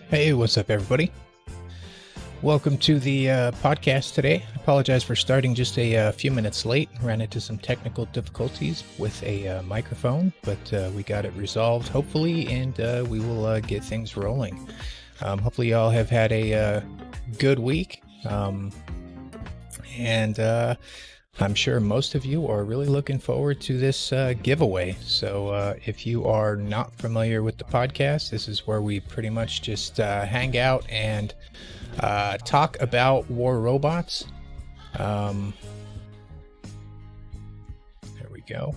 Hey, what's up, everybody? Welcome to the podcast today. I apologize for starting just a few minutes late. Ran into some technical difficulties with a microphone, but we got it resolved, hopefully, and we will get things rolling. Hopefully, y'all have had a good week, and I'm sure most of you are really looking forward to this giveaway. So if you are not familiar with the podcast, this is where we pretty much just hang out and talk about war robots. There we go.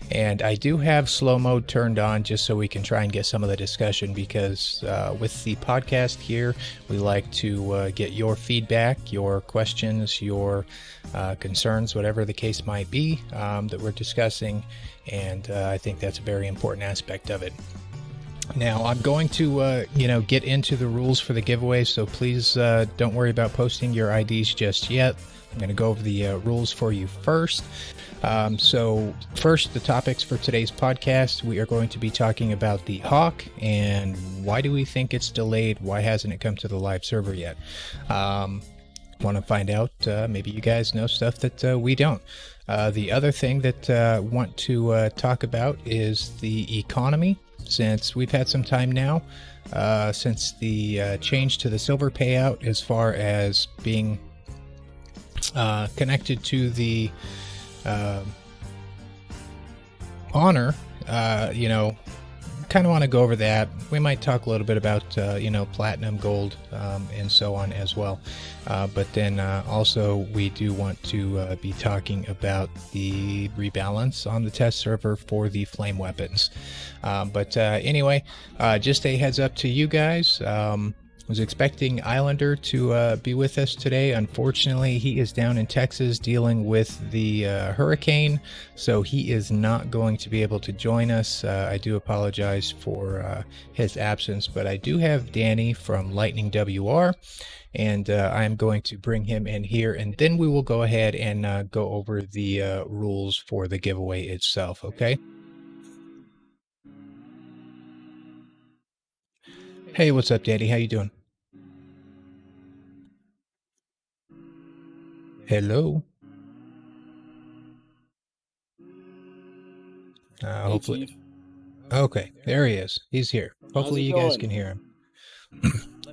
And I do have slow mode turned on just so we can try and get some of the discussion, because with the podcast here, we like to get your feedback, your questions, your concerns, whatever the case might be that we're discussing. And I think that's a very important aspect of it. Now, I'm going to, get into the rules for the giveaway, so please don't worry about posting your IDs just yet. I'm going to go over the rules for you first. So first, the topics for today's podcast, we are going to be talking about the Hawk and why do we think it's delayed? Why hasn't it come to the live server yet? Want to find out, maybe you guys know stuff that we don't. The other thing that I want to talk about is the economy, since we've had some time now since the change to the silver payout, as far as being connected to the honor. Kind of want to go over that. We might talk a little bit about platinum, gold, and so on as well, but then also we do want to be talking about the rebalance on the test server for the flame weapons. But anyway, just a heads up to you guys. Was expecting Islander to be with us today. Unfortunately, he is down in Texas dealing with the hurricane, so he is not going to be able to join us. I do apologize for his absence, but I do have Danny from Lightning WR, and I'm going to bring him in here, and then we will go ahead and go over the rules for the giveaway itself, okay? Hey, what's up, Danny? How you doing? Hello. Hopefully. Chief. Okay, there he is. He's here. Hopefully you guys going? can hear him.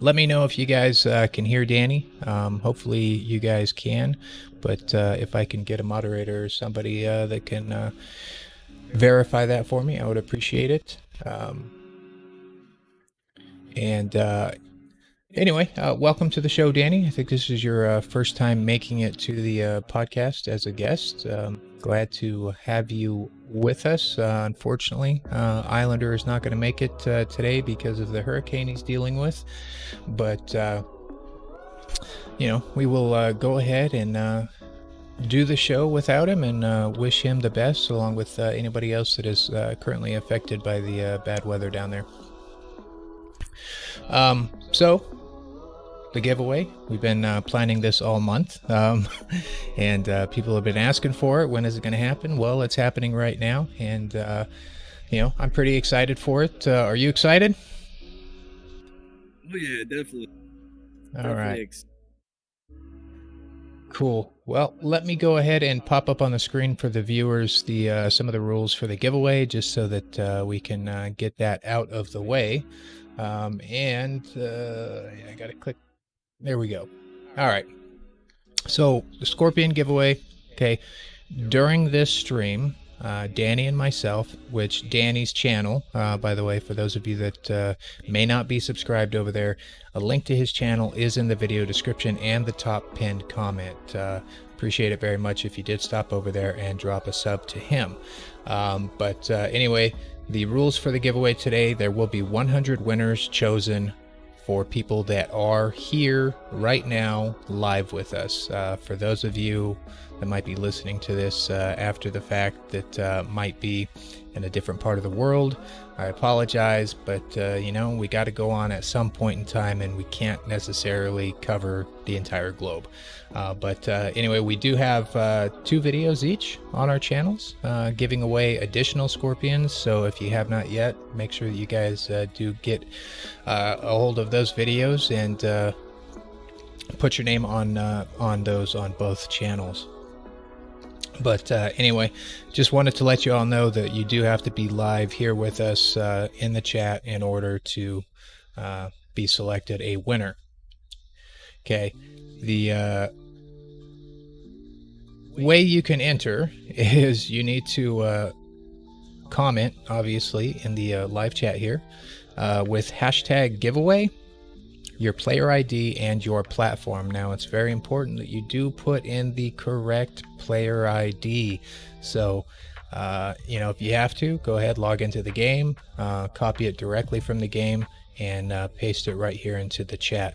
Let me know if you guys can hear Danny. Hopefully you guys can, but if I can get a moderator or somebody that can verify that for me, I would appreciate it. Anyway, welcome to the show, Danny. I think this is your first time making it to the podcast as a guest. Glad to have you with us. Unfortunately, Islander is not going to make it today because of the hurricane he's dealing with. But, we will go ahead and do the show without him, and wish him the best, along with anybody else that is currently affected by the bad weather down there. So the giveaway, we've been planning this all month, and people have been asking for it. When is it going to happen? Well, it's happening right now, and I'm pretty excited for it. Are you excited? Oh yeah, definitely. All right. Cool. Well, let me go ahead and pop up on the screen for the viewers the some of the rules for the giveaway, just so that we can get that out of the way. I gotta click. There we go. All right. So the Scorpion giveaway, okay, during this stream, Danny and myself, which Danny's channel, by the way, for those of you that may not be subscribed over there, a link to his channel is in the video description and the top pinned comment. Appreciate it very much if you did stop over there and drop a sub to him. But anyway, the rules for the giveaway today, there will be 100 winners chosen for people that are here right now live with us. For those of you that might be listening to this after the fact that might be in a different part of the world, I apologize, but you know, we got to go on at some point in time and we can't necessarily cover the entire globe. But anyway, we do have 2 videos each on our channels giving away additional scorpions. So if you have not yet, make sure that you guys do get a hold of those videos and put your name on those on both channels. But anyway, just wanted to let you all know that you do have to be live here with us in the chat in order to be selected a winner. Okay, the way you can enter is you need to comment, obviously, in the live chat here with hashtag giveaway, your player ID, and your platform. Now, it's very important that you do put in the correct player ID. So, you know, if you have to, go ahead, log into the game, copy it directly from the game, and paste it right here into the chat.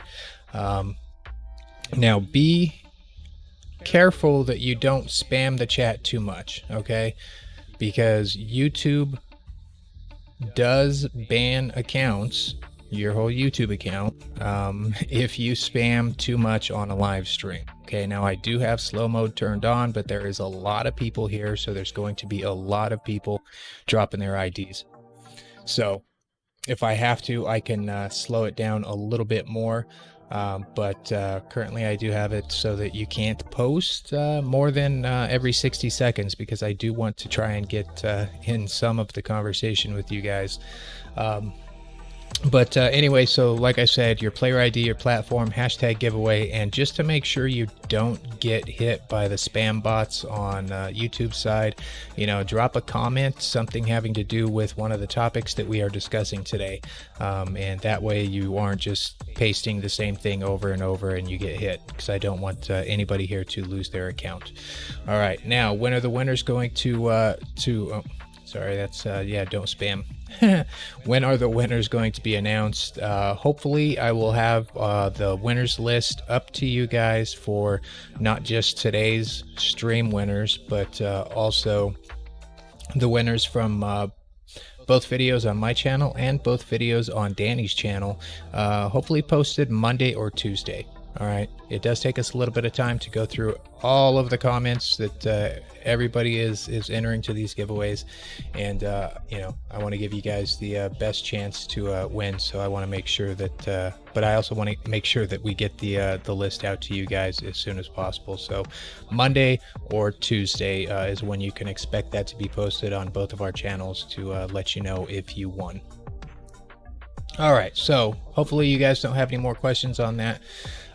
Now, be careful that you don't spam the chat too much, okay? Because YouTube does ban accounts, your whole YouTube account, if you spam too much on a live stream. Okay, now I do have slow mode turned on, but there is a lot of people here, so there's going to be a lot of people dropping their IDs. So if I have to, I can slow it down a little bit more. But currently I do have it so that you can't post more than every 60 seconds because I do want to try and get in some of the conversation with you guys. But anyway, so like I said, your player ID, your platform, hashtag giveaway, and just to make sure you don't get hit by the spam bots on YouTube side, you know, drop a comment, something having to do with one of the topics that we are discussing today. And that way you aren't just pasting the same thing over and over and you get hit, because I don't want anybody here to lose their account. All right, now when are the winners going to sorry, that's yeah, don't spam. When are the winners going to be announced? Hopefully I will have the winners list up to you guys for not just today's stream winners, but also the winners from both videos on my channel and both videos on Danny's channel, hopefully posted Monday or Tuesday. All right, it does take us a little bit of time to go through all of the comments that everybody is entering to these giveaways, and you know, I want to give you guys the best chance to win. So I want to make sure that, but I also want to make sure that we get the list out to you guys as soon as possible. So Monday or Tuesday is when you can expect that to be posted on both of our channels to let you know if you won. All right, so hopefully you guys don't have any more questions on that.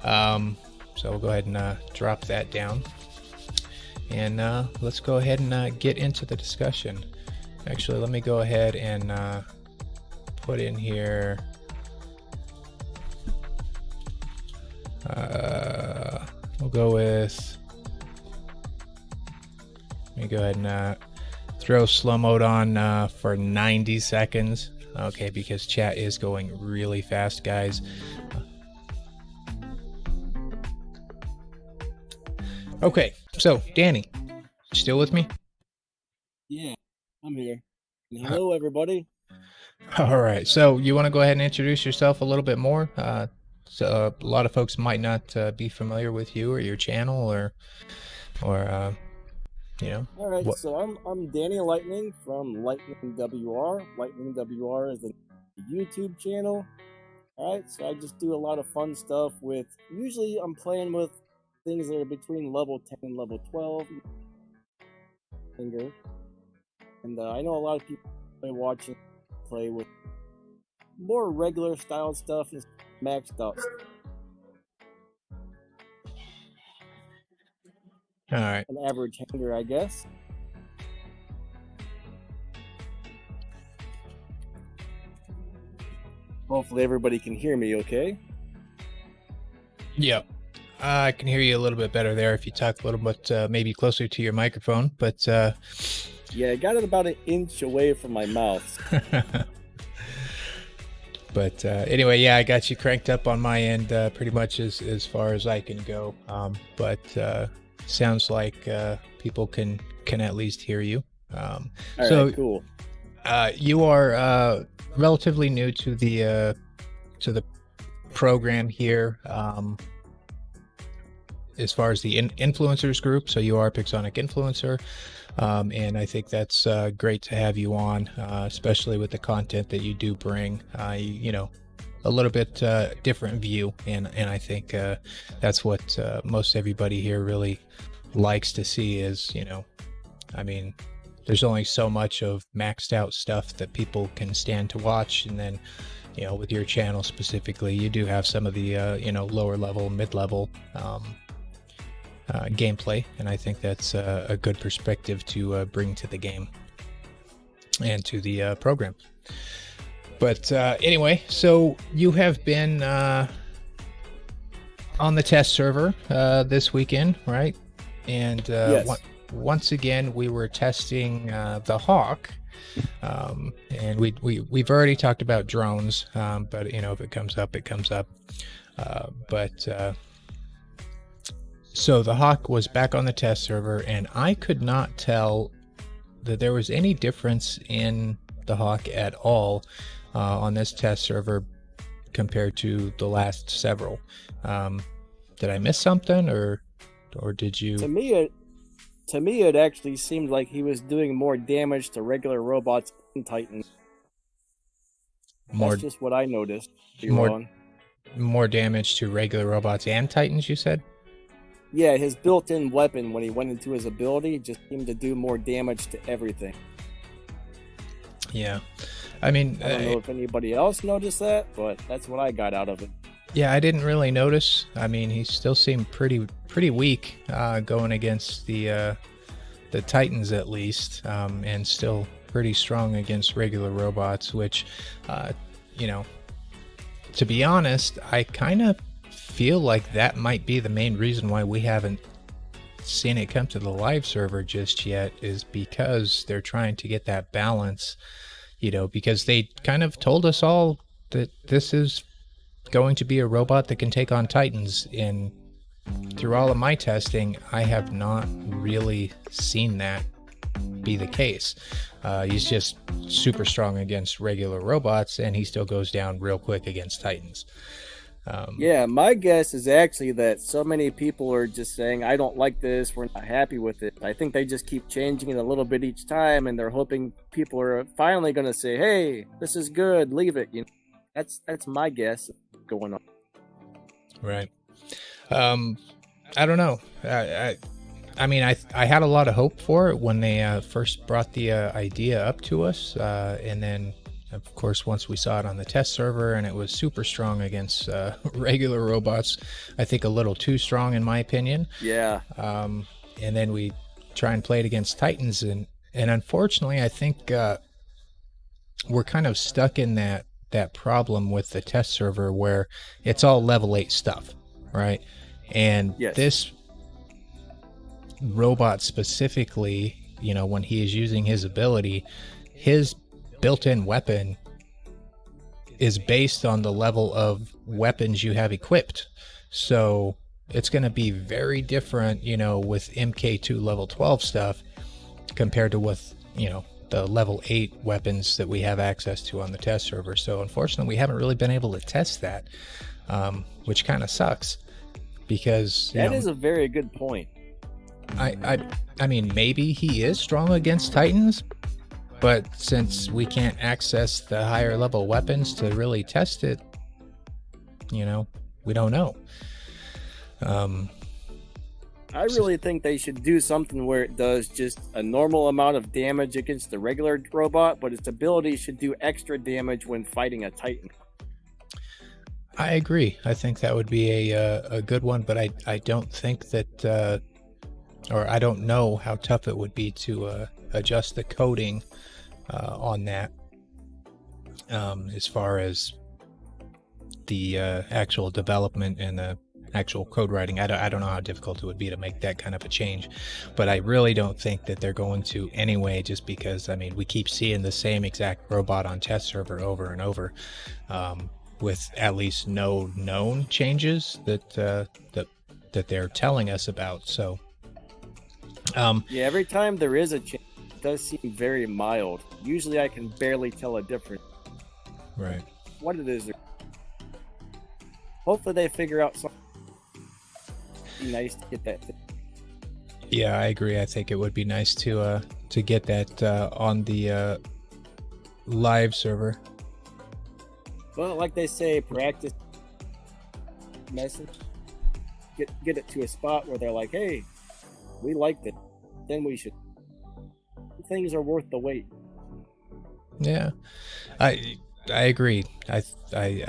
So we'll go ahead and drop that down, and let's go ahead and get into the discussion. Actually, let me go ahead and put in here we'll go with, let me go ahead and throw slow mode on for 90 seconds. Okay, because chat is going really fast, guys. Okay, so Danny, still with me? Yeah, I'm here. And hello, everybody. All right, so you want to go ahead and introduce yourself a little bit more? So a lot of folks might not be familiar with you or your channel, or you know. All right, so I'm Danny Lightning from Lightning WR. Lightning WR is a YouTube channel. All right, so I just do a lot of fun stuff with. Usually, I'm playing with things that are between level 10 and level 12. And I know a lot of people watching play with more regular style stuff and maxed out stuff. All right. an average hanger, I guess. Hopefully everybody can hear me okay. Yep. I can hear you a little bit better there if you talk a little bit maybe closer to your microphone, but Yeah, I got it about an inch away from my mouth. but anyway, yeah, I got you cranked up on my end pretty much as far as I can go. But sounds like people can at least hear you. All So right, cool. you are relatively new to the program here. As far as the influencers group, so you are a Pixonic influencer, and I think that's great to have you on, especially with the content that you do bring. You know, a little bit different view, and I think that's what most everybody here really likes to see. Is, you know, I mean, there's only so much of maxed out stuff that people can stand to watch, and then, you know, with your channel specifically, you do have some of the you know, lower level, mid level gameplay, and I think that's a good perspective to bring to the game and to the program. But anyway, so you have been on the test server this weekend, right? And Yes. once again, we were testing the Hawk, and we've already talked about drones, but you know, if it comes up, it comes up. So the Hawk was back on the test server, and I could not tell that there was any difference in the Hawk at all on this test server compared to the last several. Did I miss something, or did you? To me, it actually seemed like he was doing more damage to regular robots and Titans. More, That's just what I noticed. Be more, wrong. more damage to regular robots and Titans, you said? Yeah, his built-in weapon when he went into his ability just seemed to do more damage to everything. Yeah. I mean, I don't know if anybody else noticed that, but that's what I got out of it. yeah, I didn't really notice. I mean, he still seemed pretty weak going against the Titans at least, and still pretty strong against regular robots, which, you know, to be honest, I kind of feel like that might be the main reason why we haven't seen it come to the live server just yet, is because they're trying to get that balance, you know, because they kind of told us all that this is going to be a robot that can take on Titans, and through all of my testing, I have not really seen that be the case. He's just super strong against regular robots, and he still goes down real quick against Titans. Yeah, my guess is actually that so many people are just saying, I don't like this, we're not happy with it. I think they just keep changing it a little bit each time, and they're hoping people are finally going to say, hey, this is good, leave it. You know, that's my guess going on. Right. I don't know. I mean, I had a lot of hope for it when they first brought the idea up to us, and then, of course, once we saw it on the test server, and it was super strong against regular robots, I think a little too strong in my opinion. Yeah. And then we try and play it against Titans, and unfortunately, I think we're kind of stuck in that problem with the test server where it's all level 8 stuff, right? And Yes. this robot specifically, you know, when he is using his ability, his built-in weapon is based on the level of weapons you have equipped. So it's going to be very different, you know, with MK2 level 12 stuff compared to with, you know, the level 8 weapons that we have access to on the test server. So unfortunately, we haven't really been able to test that, which kind of sucks, because that is a very good point. I mean, maybe he is strong against Titans, but since we can't access the higher level weapons to really test it, you know, we don't know. I really think they should do something where it does just a normal amount of damage against the regular robot, but its ability should do extra damage when fighting a Titan. I agree. I think that would be a good one, but I don't think that or I don't know how tough it would be to adjust the coding on that, as far as the actual development and the actual code writing. I don't know how difficult it would be to make that kind of a change, but I really don't think that they're going to anyway, just because, I mean, we keep seeing the same exact robot on test server over and over, with at least no known changes that they're telling us about. So Yeah, every time there is a change, it does seem very mild. Usually I can barely tell a difference. right. What it is. Hopefully they figure out something. Be nice to get that thing. Yeah, I agree. I think it would be nice to get that on the live server. Well, like they say, practice message. Get it to a spot where they're like, hey, we liked it. Then we should. Things are worth the wait. Yeah, I agree. I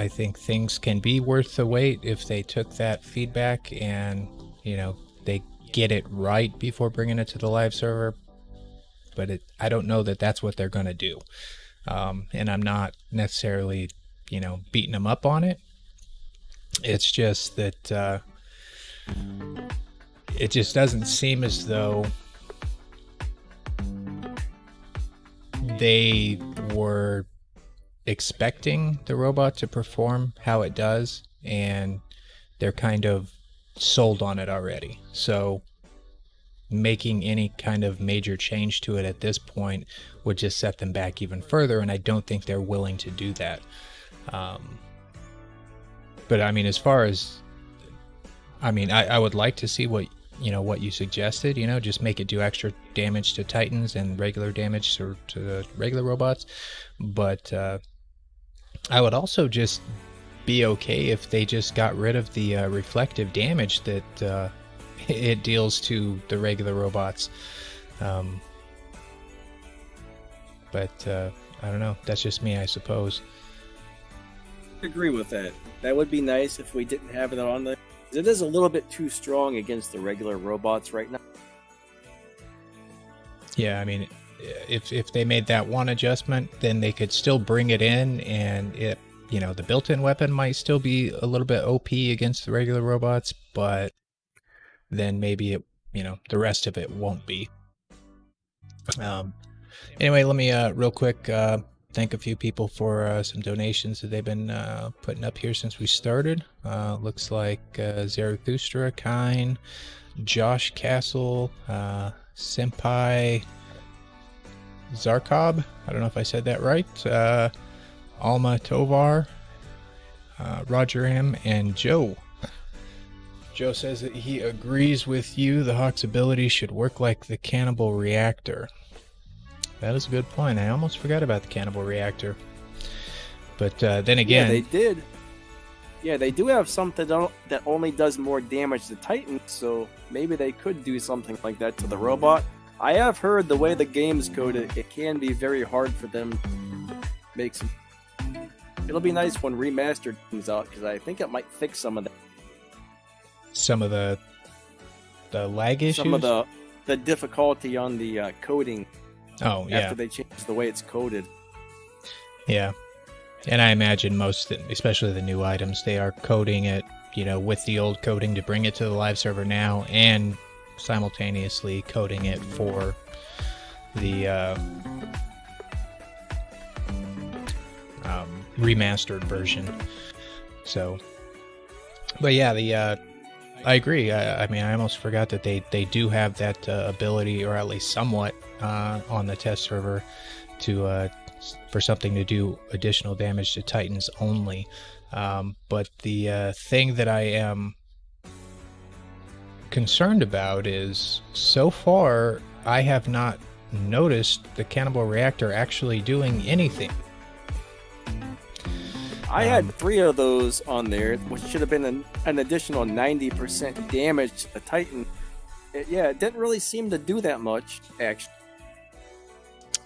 think things can be worth the wait if they took that feedback and, you know, they get it right before bringing it to the live server. But I don't know that that's what they're going to do. And I'm not necessarily, you know, beating them up on it. It's just that it just doesn't seem as though they were expecting the robot to perform how it does, and they're kind of sold on it already. So making any kind of major change to it at this point would just set them back even further, and I don't think they're willing to do that. But I mean, as far as, I mean, I would like to see what you suggested, just make it do extra damage to Titans and regular damage to the regular robots. But I would also just be okay if they just got rid of the reflective damage that it deals to the regular robots. But I don't know. That's just me, I suppose. I agree with that. That would be nice if we didn't have it on there. It is a little bit too strong against the regular robots right now. Yeah, I mean, if they made that one adjustment, then they could still bring it in, and the built-in weapon might still be a little bit OP against the regular robots, but then maybe the rest of it won't be. Anyway, let me real quick thank a few people for some donations that they've been putting up here since we started. Looks like Zarathustra, Kine, Josh Castle, Senpai Zarkob, I don't know if I said that right, Alma Tovar, Roger M, and Joe. Joe says that he agrees with you. The Hawk's ability should work like the cannibal reactor. That is a good point. I almost forgot about the cannibal reactor. But then again... Yeah, they did. Yeah, they do have something that only does more damage to Titans, so maybe they could do something like that to the robot. I have heard the way the game's coded, it can be very hard for them to make some... It'll be nice when Remastered comes out, because I think it might fix some of that. Some of the lag issues? Some of the difficulty on the coding. Oh, yeah. After they change the way it's coded. Yeah. And I imagine most, especially the new items, they are coding it, with the old coding to bring it to the live server now, and simultaneously coding it for the remastered version. So, but yeah, I agree. I mean, I almost forgot that they do have that ability, or at least somewhat, on the test server to for something to do additional damage to Titans only. But the thing that I am concerned about is, so far, I have not noticed the cannibal reactor actually doing anything. I had 3 of those on there, which should have been an additional 90% damage to the Titan. It didn't really seem to do that much, actually.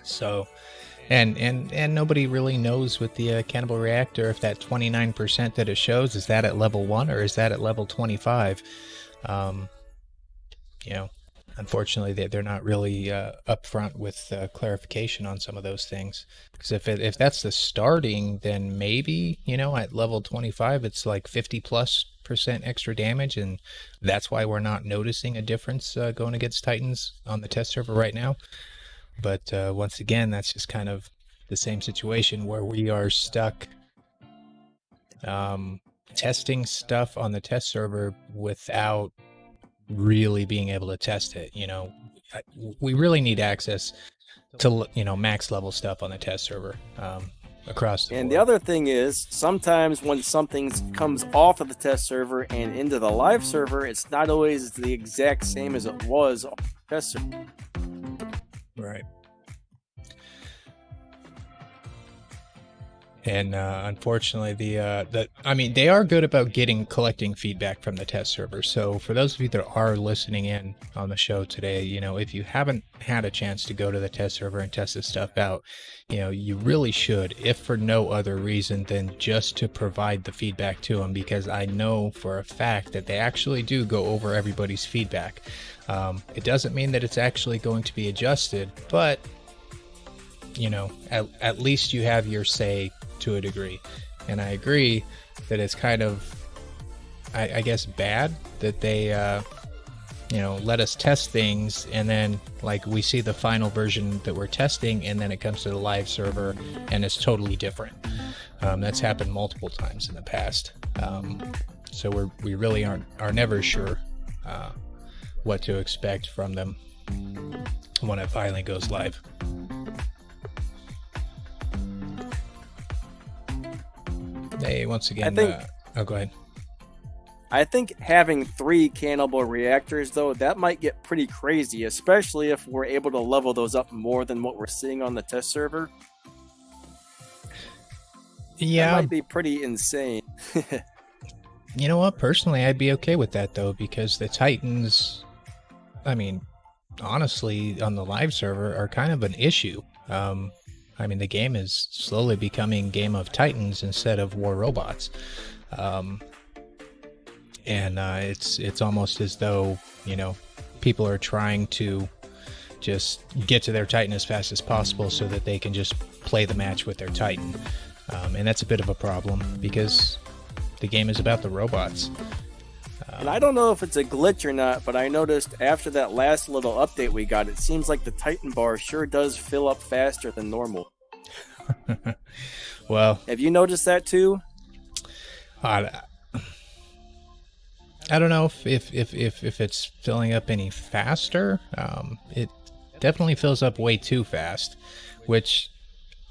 So, and nobody really knows with the cannibal reactor if that 29% that it shows, is that at level 1 or is that at level 25? unfortunately, they're not really upfront with clarification on some of those things. Because if that's the starting, then maybe, at level 25, it's like 50+% extra damage, and that's why we're not noticing a difference going against Titans on the test server right now. But once again, that's just kind of the same situation where we are stuck testing stuff on the test server without really being able to test it. We really need access to max level stuff on the test server across the board. And the other thing is, sometimes when something comes off of the test server and into the live server, it's not always the exact same as it was on the test server. Right. And unfortunately, they are good about collecting feedback from the test server. So for those of you that are listening in on the show today, if you haven't had a chance to go to the test server and test this stuff out, you really should, if for no other reason than just to provide the feedback to them, because I know for a fact that they actually do go over everybody's feedback. It doesn't mean that it's actually going to be adjusted, but at least you have your say to a degree. And I agree that it's kind of, I guess, bad that they let us test things, and then we see the final version that we're testing, and then it comes to the live server and it's totally different. That's happened multiple times in the past. So we really are never sure what to expect from them when it finally goes live. Hey, once again, go ahead. I think having 3 cannibal reactors, though, that might get pretty crazy, especially if we're able to level those up more than what we're seeing on the test server. Yeah. That might be pretty insane. You know what? Personally, I'd be okay with that, though, because the Titans, honestly, on the live server are kind of an issue. The game is slowly becoming Game of Titans instead of War Robots. And it's almost as though, people are trying to just get to their Titan as fast as possible so that they can just play the match with their Titan. And that's a bit of a problem because the game is about the robots. And I don't know if it's a glitch or not, but I noticed after that last little update we got, it seems like the Titan bar sure does fill up faster than normal. Well, have you noticed that too? I don't know if it's filling up any faster. It definitely fills up way too fast, which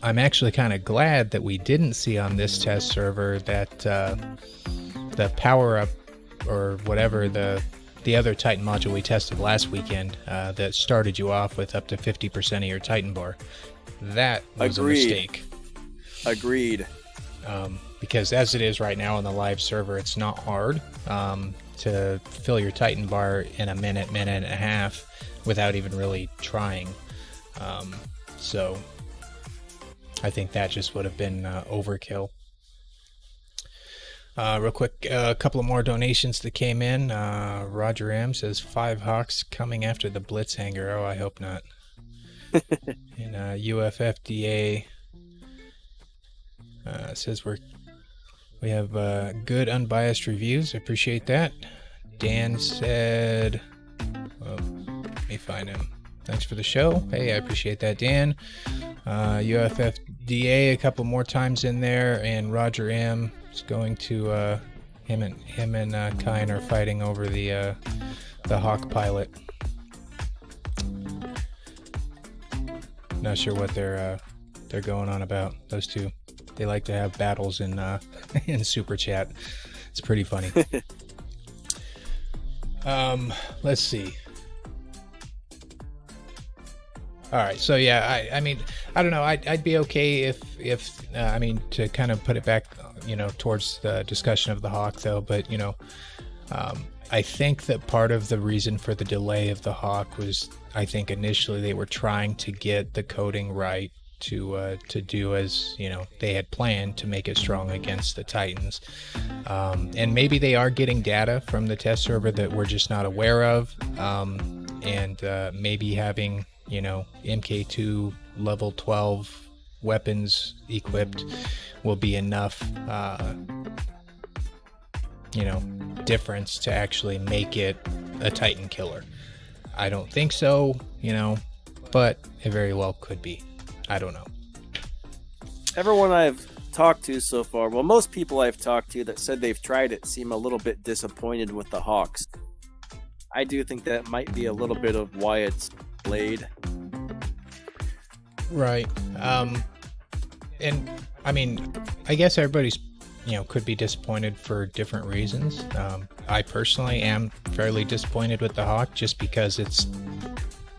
I'm actually kind of glad that we didn't see on this test server, that the power up or whatever the other Titan module we tested last weekend that started you off with up to 50% of your Titan bar. That was a mistake. Agreed. Because as it is right now on the live server, it's not hard to fill your Titan bar in a minute and a half without even really trying. So I think that just would have been overkill. Real quick, a couple of more donations that came in. Roger M says 5 Hawks coming after the Blitz hangar. Oh, I hope not. And UFFDA says we have good unbiased reviews. I appreciate that. Dan said, let me find him. Thanks for the show. Hey, I appreciate that, Dan. UFFDA a couple more times in there, and Roger M is going to him and Kine are fighting over the Hawk pilot. Not sure what they're going on about, those two. They like to have battles in in Super Chat. It's pretty funny. Let's see. All right, so yeah, I mean, I don't know. I'd be okay if to kind of put it back, towards the discussion of the Hawk, though. But I think that part of the reason for the delay of the Hawk was, I think initially they were trying to get the coding right to do as they had planned to make it strong against the Titans, and maybe they are getting data from the test server that we're just not aware of. and maybe having, MK2 level 12 weapons equipped will be enough, difference to actually make it a Titan killer. I don't think so, but it very well could be. I don't know. Everyone I've talked to so far, well, most people I've talked to that said they've tried it seem a little bit disappointed with the Hawks. I do think that might be a little bit of why it's delayed. Right. And I mean, I guess everybody's, could be disappointed for different reasons. I personally am fairly disappointed with the Hawk just because it's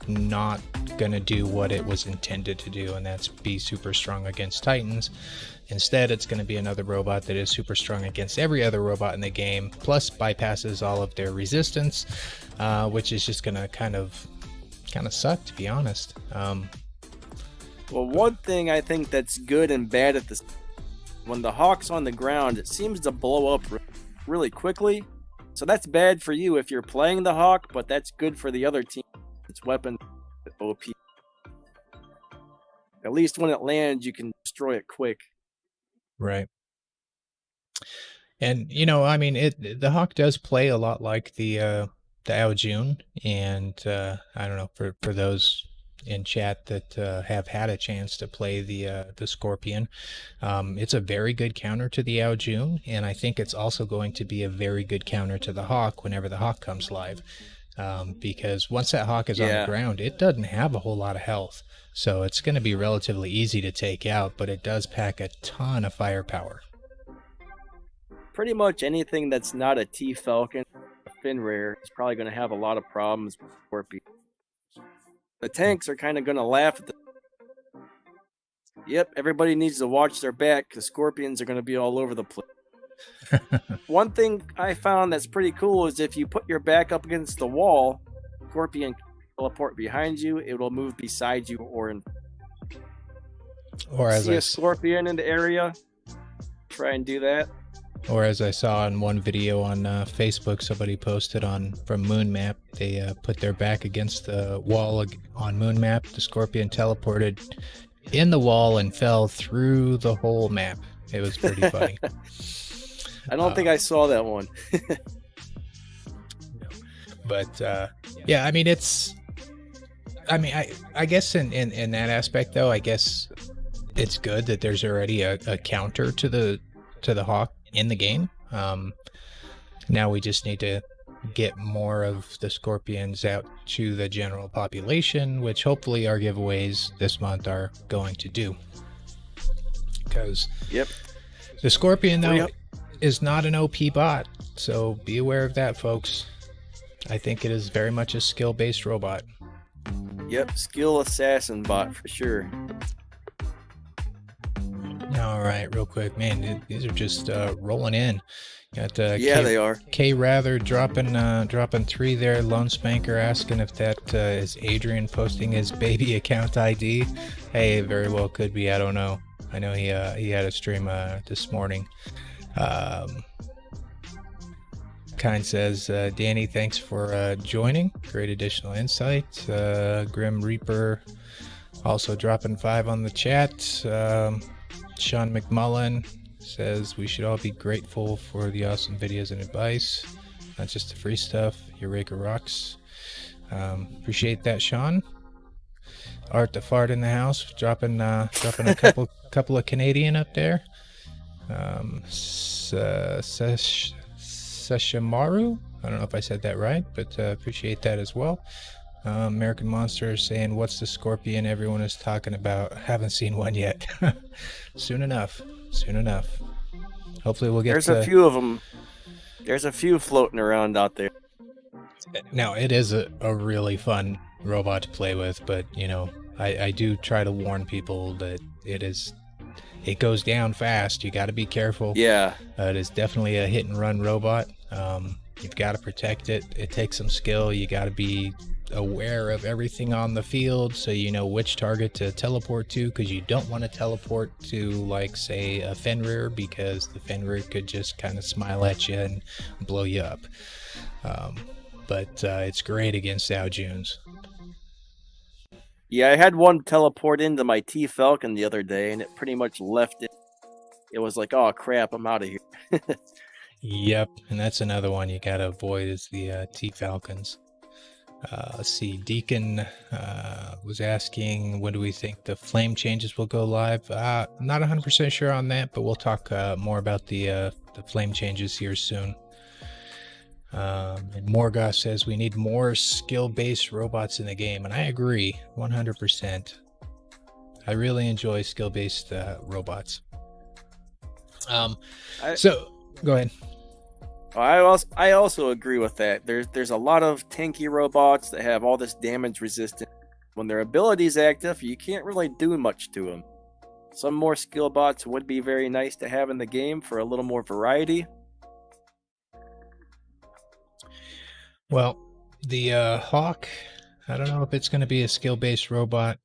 not gonna do what it was intended to do, and that's be super strong against Titans. Instead, it's going to be another robot that is super strong against every other robot in the game, plus bypasses all of their resistance, which is just going to kind of suck, to be honest. Well, one thing I think that's good and bad at this, when the Hawk's on the ground, it seems to blow up really quickly. So that's bad for you if you're playing the Hawk, but that's good for the other team. Its weapon OP. At least when it lands, you can destroy it quick. Right. And the Hawk does play a lot like the Aojun, and I don't know, for those in chat that have had a chance to play the Scorpion, it's a very good counter to the Aojun, and I think it's also going to be a very good counter to the Hawk whenever the Hawk comes live, because once that Hawk is on the ground, it doesn't have a whole lot of health. So it's going to be relatively easy to take out, but it does pack a ton of firepower. Pretty much anything that's not a T-Falcon, Finrare, is probably going to have a lot of problems with Scorpion. The tanks are kind of going to laugh at the... Yep, everybody needs to watch their back because Scorpions are going to be all over the place. One thing I found that's pretty cool is if you put your back up against the wall, Scorpion teleport behind you, it will move beside you or as see a Scorpion in the area, try and do that. Or as I saw in one video on Facebook, somebody posted from Moonmap, they put their back against the wall on Moonmap. The Scorpion teleported in the wall and fell through the whole map. It was pretty funny. I don't think I saw that one. But yeah, I mean, I guess in that aspect though, I guess it's good that there's already a counter to the Hawk in the game. Now we just need to get more of the Scorpions out to the general population, which hopefully our giveaways this month are going to do. Because the Scorpion though is not an OP bot, so be aware of that, folks. I think it is very much a skill-based robot. Yep, skill assassin bot for sure. All right, real quick, man, these are just rolling in. Got they are. K Rather dropping 3 there. Lone Spanker asking if that is Adrian posting his baby account ID. Hey, it very well could be. I don't know. I know he had a stream this morning. Kind says, Danny, thanks for joining. Great additional insight. Grim Reaper also dropping 5 on the chat. Sean McMullen says we should all be grateful for the awesome videos and advice, not just the free stuff. Eureka rocks. Appreciate that, Sean. Art the Fart in the house, dropping a couple of Canadian up there. Seshimaru, I don't know if I said that right, but appreciate that as well. American Monster saying, what's the Scorpion everyone is talking about? Haven't seen one yet. Soon enough. Hopefully we'll get There's a few of them. There's a few floating around out there. Now, it is a really fun robot to play with, but, I do try to warn people that it goes down fast. You got to be careful. Yeah. It is definitely a hit and run robot. You've got to protect it. It takes some skill. You got to be aware of everything on the field so you know which target to teleport to, because you don't want to teleport to, like, say, a Fenrir, because the Fenrir could just kind of smile at you and blow you up. but it's great against Aljunes. Yeah, I had one teleport into my T Falcon the other day, and it pretty much left it. It was like, oh crap, I'm out of here. Yep, and that's another one you gotta avoid is the T Falcons. Let's see, Deacon was asking, when do we think the flame changes will go live? Not 100% sure on that, but we'll talk more about the flame changes here soon. And Morgoth says we need more skill-based robots in the game, and I agree 100%. I really enjoy skill-based robots. So go ahead. I also agree with that. There's a lot of tanky robots that have all this damage resistance. When their ability's active, you can't really do much to them. Some more skill bots would be very nice to have in the game for a little more variety. Well, the Hawk, I don't know if it's going to be a skill-based robot.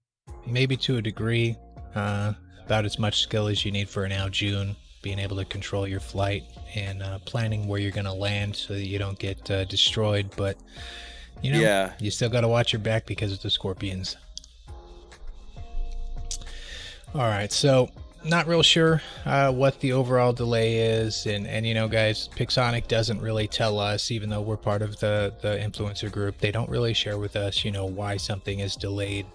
Maybe to a degree. About as much skill as you need for an Aljune, being able to control your flight and planning where you're going to land so that you don't get destroyed. But, you know, Yeah. you still got to watch your back because of the Scorpions. All right, so not real sure what the overall delay is. And you know, guys, Pixonic doesn't really tell us, even though we're part of the influencer group. They don't really share with us, you know, why something is delayed.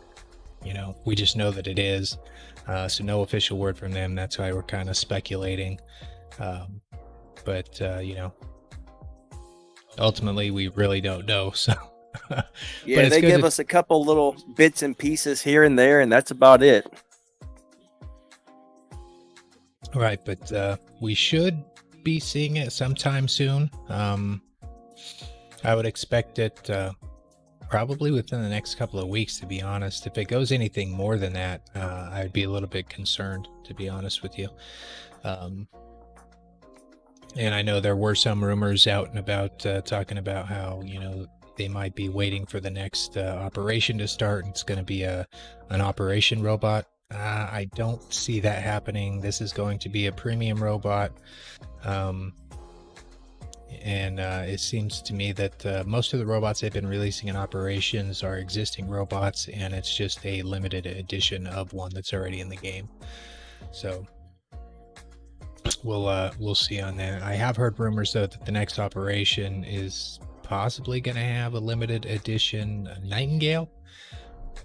You know, we just know that it is. So no official word from them. That's why we're kind of speculating. But you know, ultimately, we really don't know. So Yeah, they give us a couple little bits and pieces here and there, and that's about it. Right, but we should be seeing it sometime soon. I would expect it probably within the next couple of weeks, to be honest. If it goes anything more than that, I'd be a little bit concerned, to be honest with you. And I know there were some rumors out and about talking about how, you know, they might be waiting for the next operation to start, and it's going to be an operation robot. I don't see that happening. This is going to be a premium robot. And it seems to me that most of the robots they've been releasing in operations are existing robots, and it's just a limited edition of one that's already in the game. So we'll see on that. I have heard rumors though that the next operation is possibly going to have a limited edition Nightingale.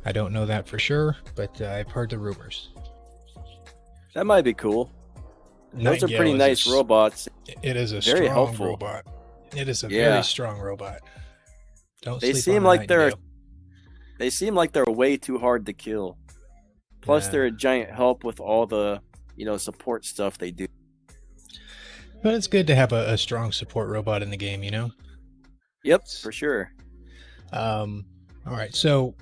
I don't know that for sure, but I've heard the rumors. That might be cool. Those are pretty nice robots. It is a very strong helpful robot. It is a very strong robot. Don't sleep on They seem like they're way too hard to kill. Plus, they're a giant help with all the, you know, support stuff they do. But it's good to have a strong support robot in the game, you know? Yep, for sure. All right, so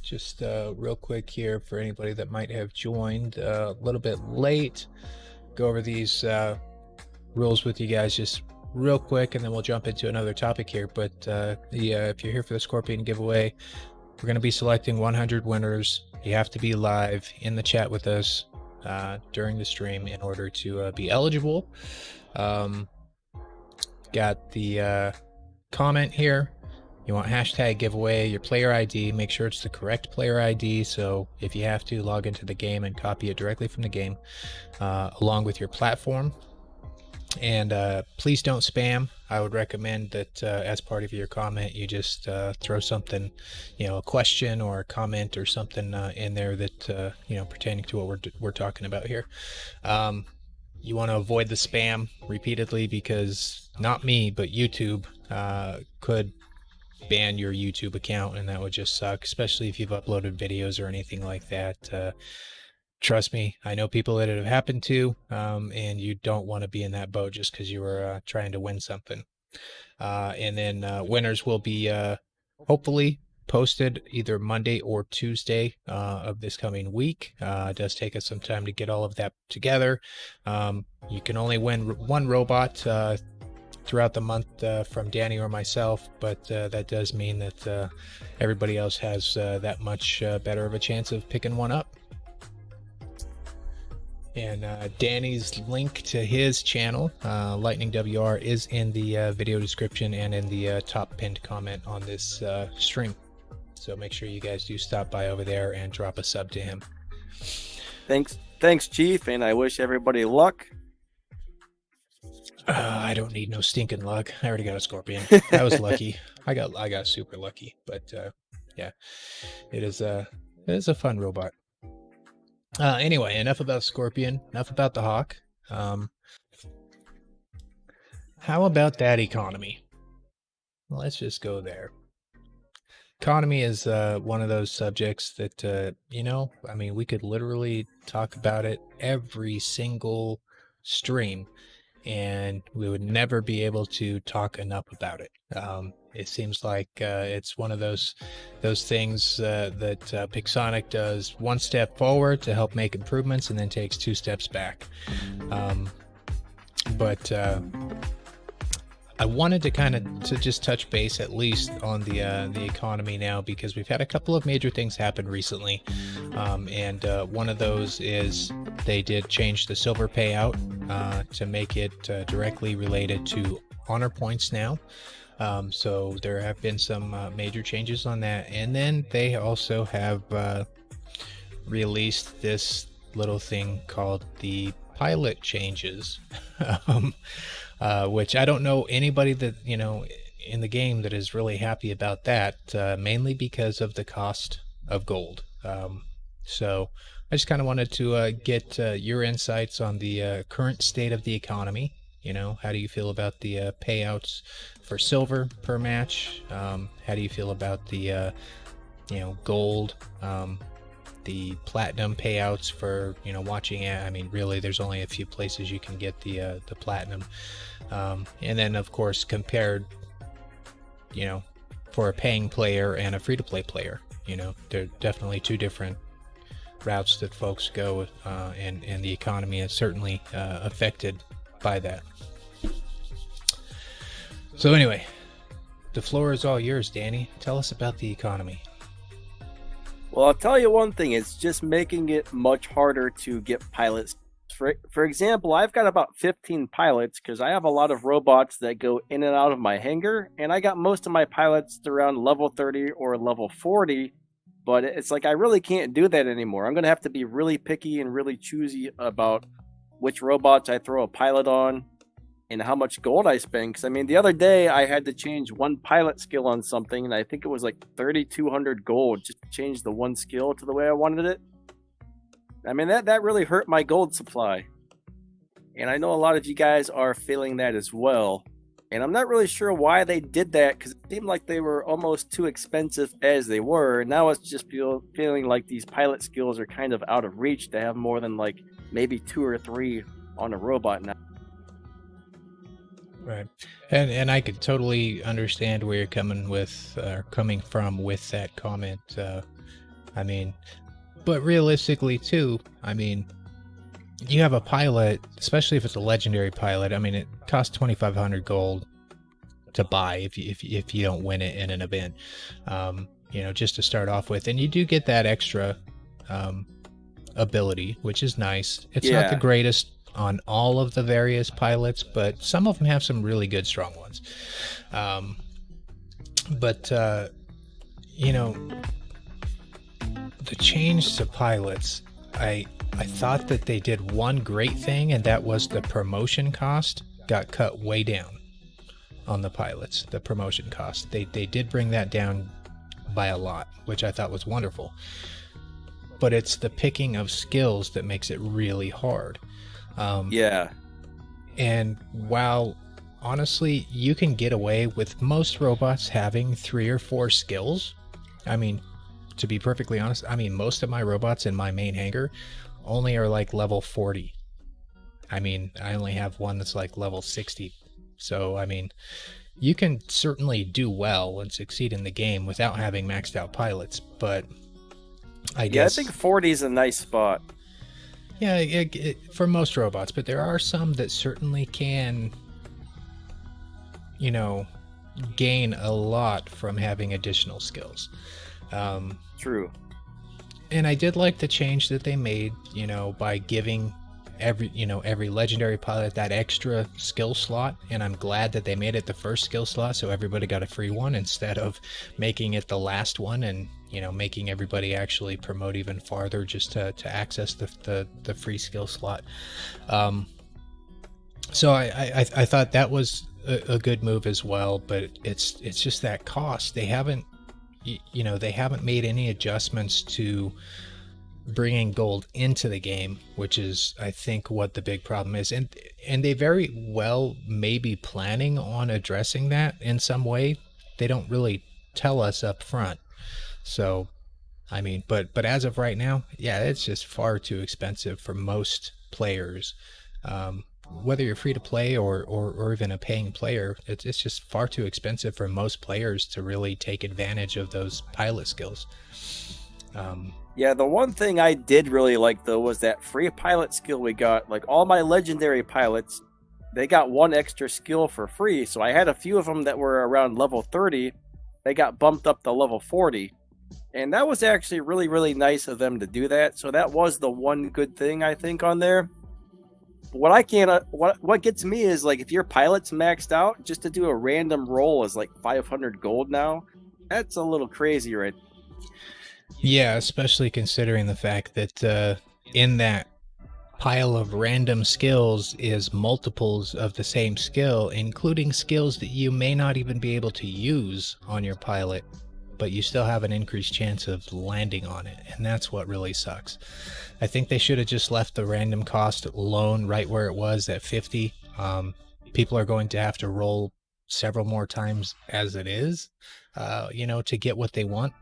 just real quick here for anybody that might have joined a little bit late, go over these rules with you guys just real quick, and then we'll jump into another topic here. But if you're here for the Scorpion giveaway, we're going to be selecting 100 winners. You have to be live in the chat with us during the stream in order to be eligible. Got the comment here. You want hashtag giveaway, your player ID, make sure it's the correct player ID. So if you have to, log into the game and copy it directly from the game, along with your platform. And please don't spam. I would recommend that as part of your comment, you just throw something, you know, a question or a comment or something in there that, you know, pertaining to what we're talking about here. You want to avoid the spam repeatedly, because not me, but YouTube could ban your YouTube account, and that would just suck, especially if you've uploaded videos or anything like that. Trust me, I know people that it have happened to, and you don't want to be in that boat just because you were trying to win something. And then winners will be hopefully posted either Monday or Tuesday of this coming week. It does take us some time to get all of that together. You can only win one robot throughout the month from Danny or myself, but that does mean that everybody else has that much better of a chance of picking one up. And Danny's link to his channel, Lightning WR, is in the video description and in the top pinned comment on this stream. So make sure you guys do stop by over there and drop a sub to him. Thanks, Chief, and I wish everybody luck. I don't need no stinking luck. I already got a scorpion. I was lucky. I got super lucky. But yeah, it is a fun robot. Anyway, enough about Scorpion, enough about the Hawk. How about that economy? Let's just go there. Economy is one of those subjects that, I mean, we could literally talk about it every single stream, and we would never be able to talk enough about it. It seems like it's one of those things that Pixonic does one step forward to help make improvements and then takes 2 steps back. But I wanted to just touch base at least on the economy now, because we've had a couple of major things happen recently, and one of those is they did change the silver payout to make it directly related to honor points now. So there have been some major changes on that, and then they also have released this little thing called the pilot changes, which I don't know anybody that in the game that is really happy about that, mainly because of the cost of gold. So I just kind of wanted to get your insights on the current state of the economy. How do you feel about the payouts for silver per match? How do you feel about the gold, the platinum payouts for watching it? I mean, really, there's only a few places you can get the platinum, and then of course compared, for a paying player and a free-to-play player. They're definitely 2 different routes that folks go, and the economy is certainly affected by that. So anyway, the floor is all yours, Danny. Tell us about the economy. Well, I'll tell you one thing. It's just making it much harder to get pilots. For example, I've got about 15 pilots because I have a lot of robots that go in and out of my hangar, and I got most of my pilots around level 30 or level 40, but it's like I really can't do that anymore. I'm going to have to be really picky and really choosy about which robots I throw a pilot on and how much gold I spend. Because, I mean, the other day I had to change one pilot skill on something, and I think it was like 3,200 gold just to change the one skill to the way I wanted it. I mean, that really hurt my gold supply. And I know a lot of you guys are feeling that as well. And I'm not really sure why they did that, because it seemed like they were almost too expensive as they were. Now it's just feeling like these pilot skills are kind of out of reach to have more than like maybe 2 or 3 on a robot now. Right, and I could totally understand where you're coming from with that comment. I mean, but realistically too, I mean, you have a pilot, especially if it's a legendary pilot. I mean, it costs 2,500 gold to buy if you don't win it in an event. Just to start off with, and you do get that extra ability, which is nice. It's not the greatest on all of the various pilots, but some of them have some really good strong ones. But the change to pilots, I thought that they did one great thing, and that was the promotion cost got cut way down on the pilots. The promotion cost, they did bring that down by a lot, which I thought was wonderful. But it's the picking of skills that makes it really hard. And while honestly you can get away with most robots having 3 or 4 skills, I mean, to be perfectly honest, I mean, most of my robots in my main hangar only are like level 40. I mean, I only have one that's like level 60. So I mean, you can certainly do well and succeed in the game without having maxed out pilots, but I guess I think 40 is a nice spot. Yeah, for most robots, but there are some that certainly can, gain a lot from having additional skills. True. And I did like the change that they made, by giving every legendary pilot that extra skill slot, and I'm glad that they made it the first skill slot so everybody got a free one instead of making it the last one and making everybody actually promote even farther just to access the free skill slot. So I thought that was a good move as well, but it's just that cost. They haven't made any adjustments to bringing gold into the game, which is I think what the big problem is, and they very well may be planning on addressing that in some way. They don't really tell us up front. So I mean, but as of right now, yeah, it's just far too expensive for most players. Whether you're free to play or even a paying player, it's just far too expensive for most players to really take advantage of those pilot skills. Yeah, the one thing I did really like, though, was that free pilot skill we got. Like, all my legendary pilots, they got one extra skill for free. So I had a few of them that were around level 30. They got bumped up to level 40. And that was actually really, really nice of them to do that. So that was the one good thing, I think, on there. But what I can't, what gets me is, like, if your pilot's maxed out, just to do a random roll is like 500 gold now. That's a little crazy, right? Yeah, especially considering the fact that in that pile of random skills is multiples of the same skill, including skills that you may not even be able to use on your pilot, but you still have an increased chance of landing on it, and that's what really sucks. I think they should have just left the random cost alone right where it was at 50. People are going to have to roll several more times as it is, to get what they want.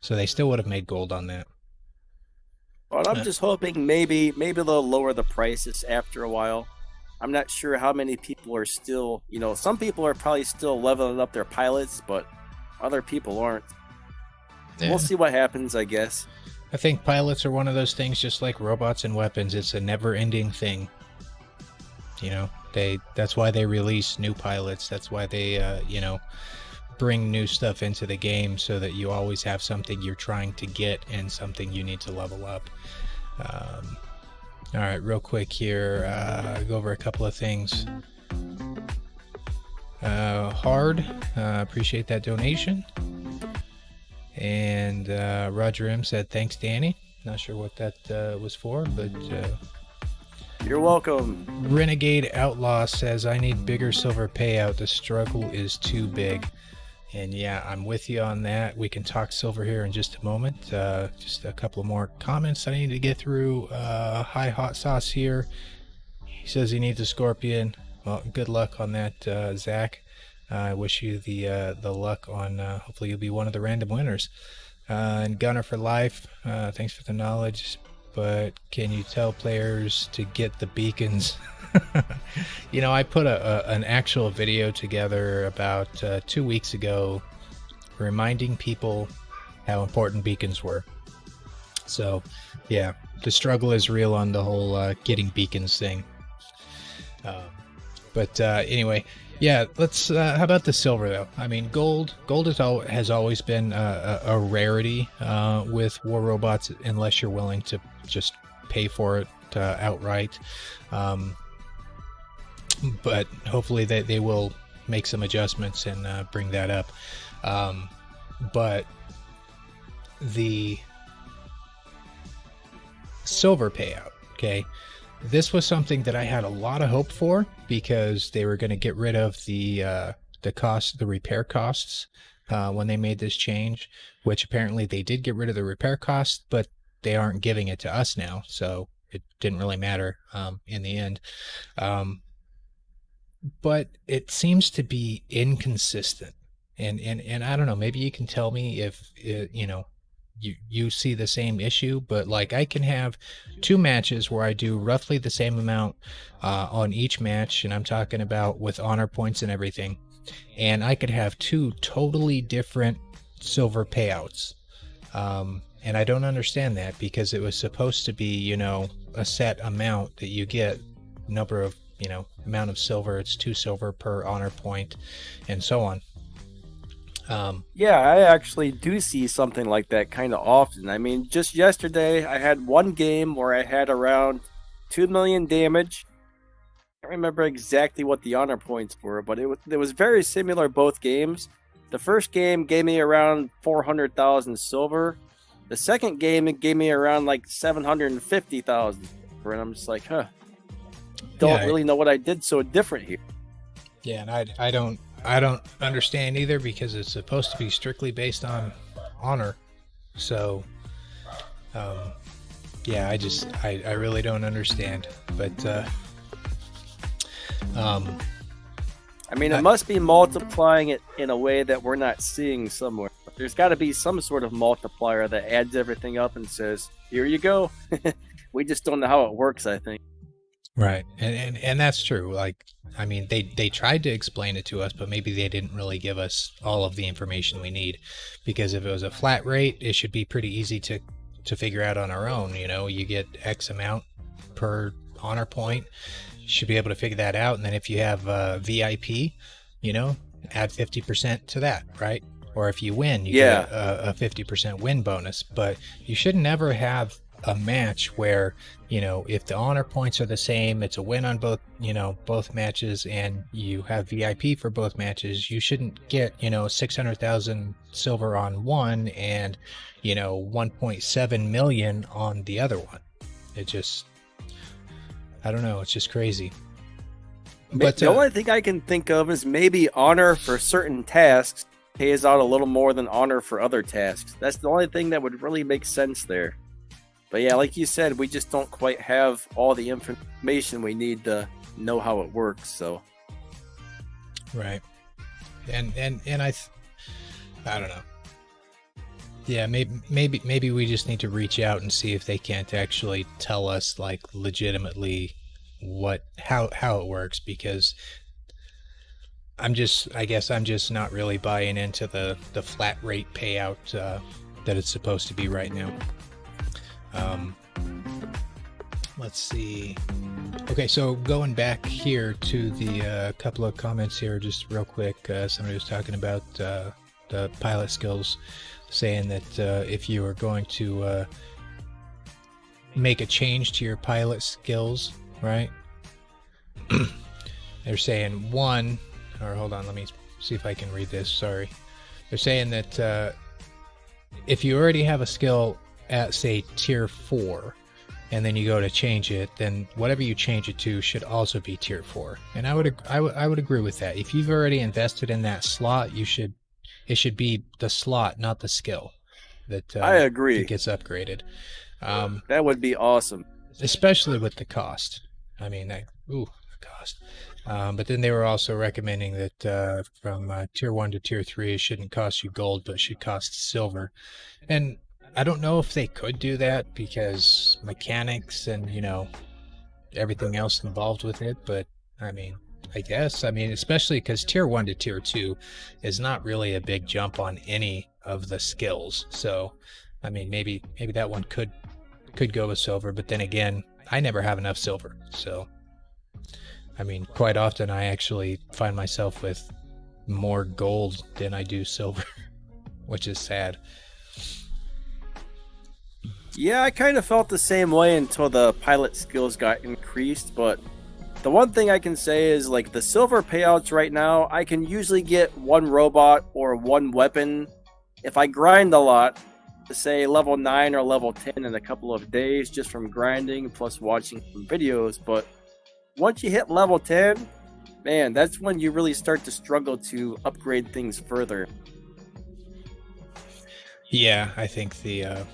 So they still would have made gold on that. But I'm just hoping maybe they'll lower the prices after a while. I'm not sure how many people are still, some people are probably still leveling up their pilots, but other people aren't. Yeah. We'll see what happens, I guess. I think pilots are one of those things just like robots and weapons. It's a never-ending thing. That's why they release new pilots. That's why they, bring new stuff into the game so that you always have something you're trying to get and something you need to level up. All right, real quick here, go over a couple of things. Hard, appreciate that donation. And Roger M said, thanks, Danny. Not sure what that was for, but... You're welcome. Renegade Outlaw says, I need bigger silver payout. The struggle is too big. And yeah, I'm with you on that. We can talk silver here in just a moment. Just a couple of more comments I need to get through. Hi, Hot Sauce here. He says he needs a scorpion. Well, good luck on that, Zach. I wish you the luck on, hopefully you'll be one of the random winners. And Gunner for Life, thanks for the knowledge. But can you tell players to get the beacons? I put an actual video together about 2 weeks ago reminding people how important beacons were. So, yeah, the struggle is real on the whole getting beacons thing. But anyway, yeah, let's. How about the silver, though? I mean, gold has always been a rarity with War Robots, unless you're willing to just pay for it outright. But hopefully they will make some adjustments and bring that up. But the silver payout, okay, this was something that I had a lot of hope for because they were going to get rid of the repair costs when they made this change, which apparently they did get rid of the repair costs, but they aren't giving it to us now, so it didn't really matter in the end. But it seems to be inconsistent, and I don't know, maybe you can tell me if you see the same issue. But like, I can have 2 matches where I do roughly the same amount on each match, and I'm talking about with honor points and everything, and I could have 2 totally different silver payouts, and I don't understand that, because it was supposed to be a set amount that you get, number of amount of silver. It's 2 silver per honor point, and so on. Yeah, I actually do see something like that kind of often. I mean, just yesterday I had one game where I had around 2 million damage. I can't remember exactly what the honor points were, but it was very similar both games. The first game gave me around 400,000 silver. The second game, it gave me around like 750,000. And I'm just like, don't really know what I did so different here. Yeah, and I don't understand either, because it's supposed to be strictly based on honor. So, yeah, I really don't understand. But, I mean, it must be multiplying it in a way that we're not seeing somewhere. There's got to be some sort of multiplier that adds everything up and says, here you go. We just don't know how it works, I think. Right. And that's true. Like, I mean, they tried to explain it to us, but maybe they didn't really give us all of the information we need. Because if it was a flat rate, it should be pretty easy to figure out on our own. You know, you get X amount per honor point. You should be able to figure that out. And then if you have VIP, you know, add 50% to that, right? Or if you win, you get a 50% win bonus. But you should never have a match where, you know, if the honor points are the same, it's a win on both, you know, both matches, and you have VIP for both matches, you shouldn't get, you know, 600,000 silver on one and, you know, 1.7 million on the other one. It just, I don't know, it's just crazy. But the only thing I can think of is maybe honor for certain tasks pays out a little more than honor for other tasks. That's the only thing that would really make sense there. But yeah, like you said, we just don't quite have all the information we need to know how it works. So, right, and I don't know. Yeah, maybe we just need to reach out and see if they can't actually tell us, like, legitimately how it works, because I guess I'm just not really buying into the flat rate payout that it's supposed to be right now. Let's see. Okay, so going back here to the couple of comments here, just real quick. Somebody was talking about the pilot skills, saying that if you are going to make a change to your pilot skills, right? They're saying one, or hold on, let me see if I can read this. Sorry. They're saying that if you already have a skill at, say, tier 4, and then you go to change it, then whatever you change it to should also be tier 4. And I would agree with that. If you've already invested in that slot, it should be the slot, not the skill, that I agree. It gets upgraded. That would be awesome, especially with the cost. I mean, the cost. But then they were also recommending that from tier 1 to tier 3, it shouldn't cost you gold, but should cost silver. And I don't know if they could do that, because mechanics and, you know, everything else involved with it. But I mean, I guess, especially because tier 1 to tier 2 is not really a big jump on any of the skills. So, I mean, maybe that one could go with silver. But then again, I never have enough silver. So, I mean, quite often I actually find myself with more gold than I do silver, which is sad. Yeah, I kind of felt the same way until the pilot skills got increased, but the one thing I can say is, like, the silver payouts right now, I can usually get one robot or one weapon if I grind a lot, to say level 9 or level 10 in a couple of days, just from grinding plus watching some videos. But once you hit level 10, man, that's when you really start to struggle to upgrade things further. Yeah, I think the